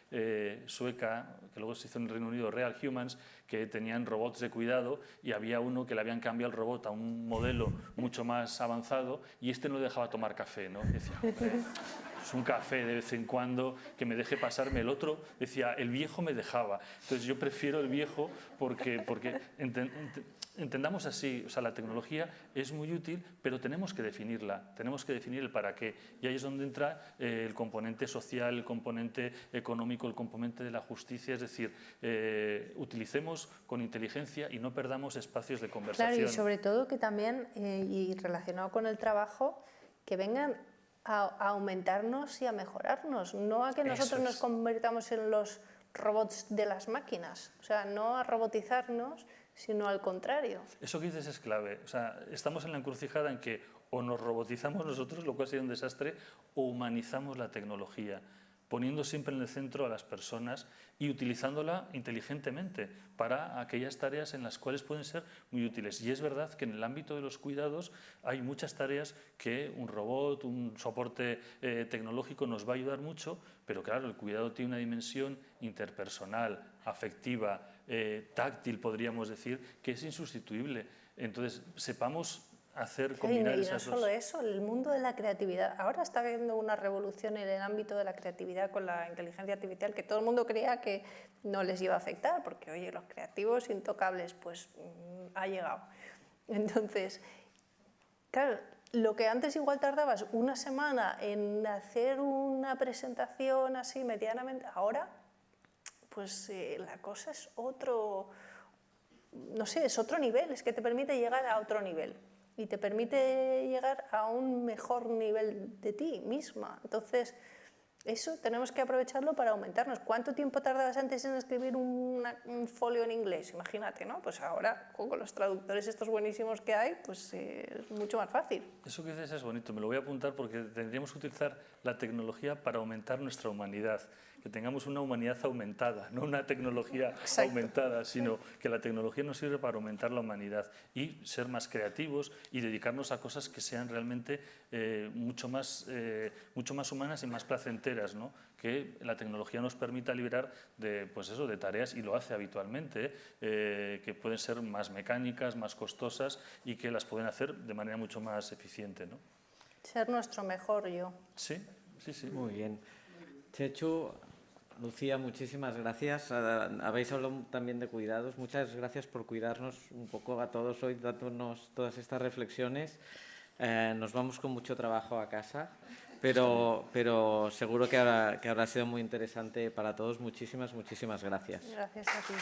sueca, que luego se hizo en el Reino Unido, Real Humans, que tenían robots de cuidado y había uno que le habían cambiado el robot a un modelo mucho más avanzado y este no le dejaba tomar café, ¿no? Decía, hombre, es un café de vez en cuando que me deje pasarme. El otro decía, el viejo me dejaba. Entonces yo prefiero el viejo porque entendamos así, o sea, la tecnología es muy útil, pero tenemos que definirla, tenemos que definir el para qué. Y ahí es donde entra el componente social, el componente económico, el componente de la justicia, es decir, utilicemos con inteligencia y no perdamos espacios de conversación. Claro, y sobre todo que también, y relacionado con el trabajo, que vengan a aumentarnos y a mejorarnos, no a que nosotros nos convirtamos en los robots de las máquinas, o sea, no a robotizarnos, sino al contrario. Eso que dices es clave, o sea, estamos en la encrucijada en que o nos robotizamos nosotros, lo cual sería un desastre, o humanizamos la tecnología, poniendo siempre en el centro a las personas y utilizándola inteligentemente para aquellas tareas en las cuales pueden ser muy útiles. Y es verdad que en el ámbito de los cuidados hay muchas tareas que un robot, un soporte tecnológico nos va a ayudar mucho, pero claro, el cuidado tiene una dimensión interpersonal, afectiva, táctil, podríamos decir, que es insustituible. Entonces, sepamos hacer combinar esas dos. Y no solo eso, el mundo de la creatividad. Ahora está habiendo una revolución en el ámbito de la creatividad con la inteligencia artificial que todo el mundo creía que no les iba a afectar, porque oye, los creativos intocables, pues ha llegado. Entonces, claro, lo que antes igual tardabas una semana en hacer una presentación así medianamente, ahora pues la cosa es otro, no sé, es otro nivel, es que te permite llegar a otro nivel. Y te permite llegar a un mejor nivel de ti misma. Entonces, eso tenemos que aprovecharlo para aumentarnos. ¿Cuánto tiempo tardabas antes en escribir un folio en inglés? Imagínate, ¿no? Pues ahora, con los traductores estos buenísimos que hay, pues es mucho más fácil. Eso que dices es bonito, me lo voy a apuntar porque tendríamos que utilizar la tecnología para aumentar nuestra humanidad. Que tengamos una humanidad aumentada, no una tecnología aumentada, sino que la tecnología nos sirve para aumentar la humanidad y ser más creativos y dedicarnos a cosas que sean realmente mucho más humanas y más placenteras, ¿no? Que la tecnología nos permita liberar de, pues eso, de tareas, y lo hace habitualmente, que pueden ser más mecánicas, más costosas y que las pueden hacer de manera mucho más eficiente, ¿no? Ser nuestro mejor yo. Sí, sí, sí. Muy bien. Chechu, Lucía, muchísimas gracias. Habéis hablado también de cuidados. Muchas gracias por cuidarnos un poco a todos hoy, dándonos todas estas reflexiones. Nos vamos con mucho trabajo a casa, pero seguro que habrá sido muy interesante para todos. Muchísimas gracias. Gracias a ti.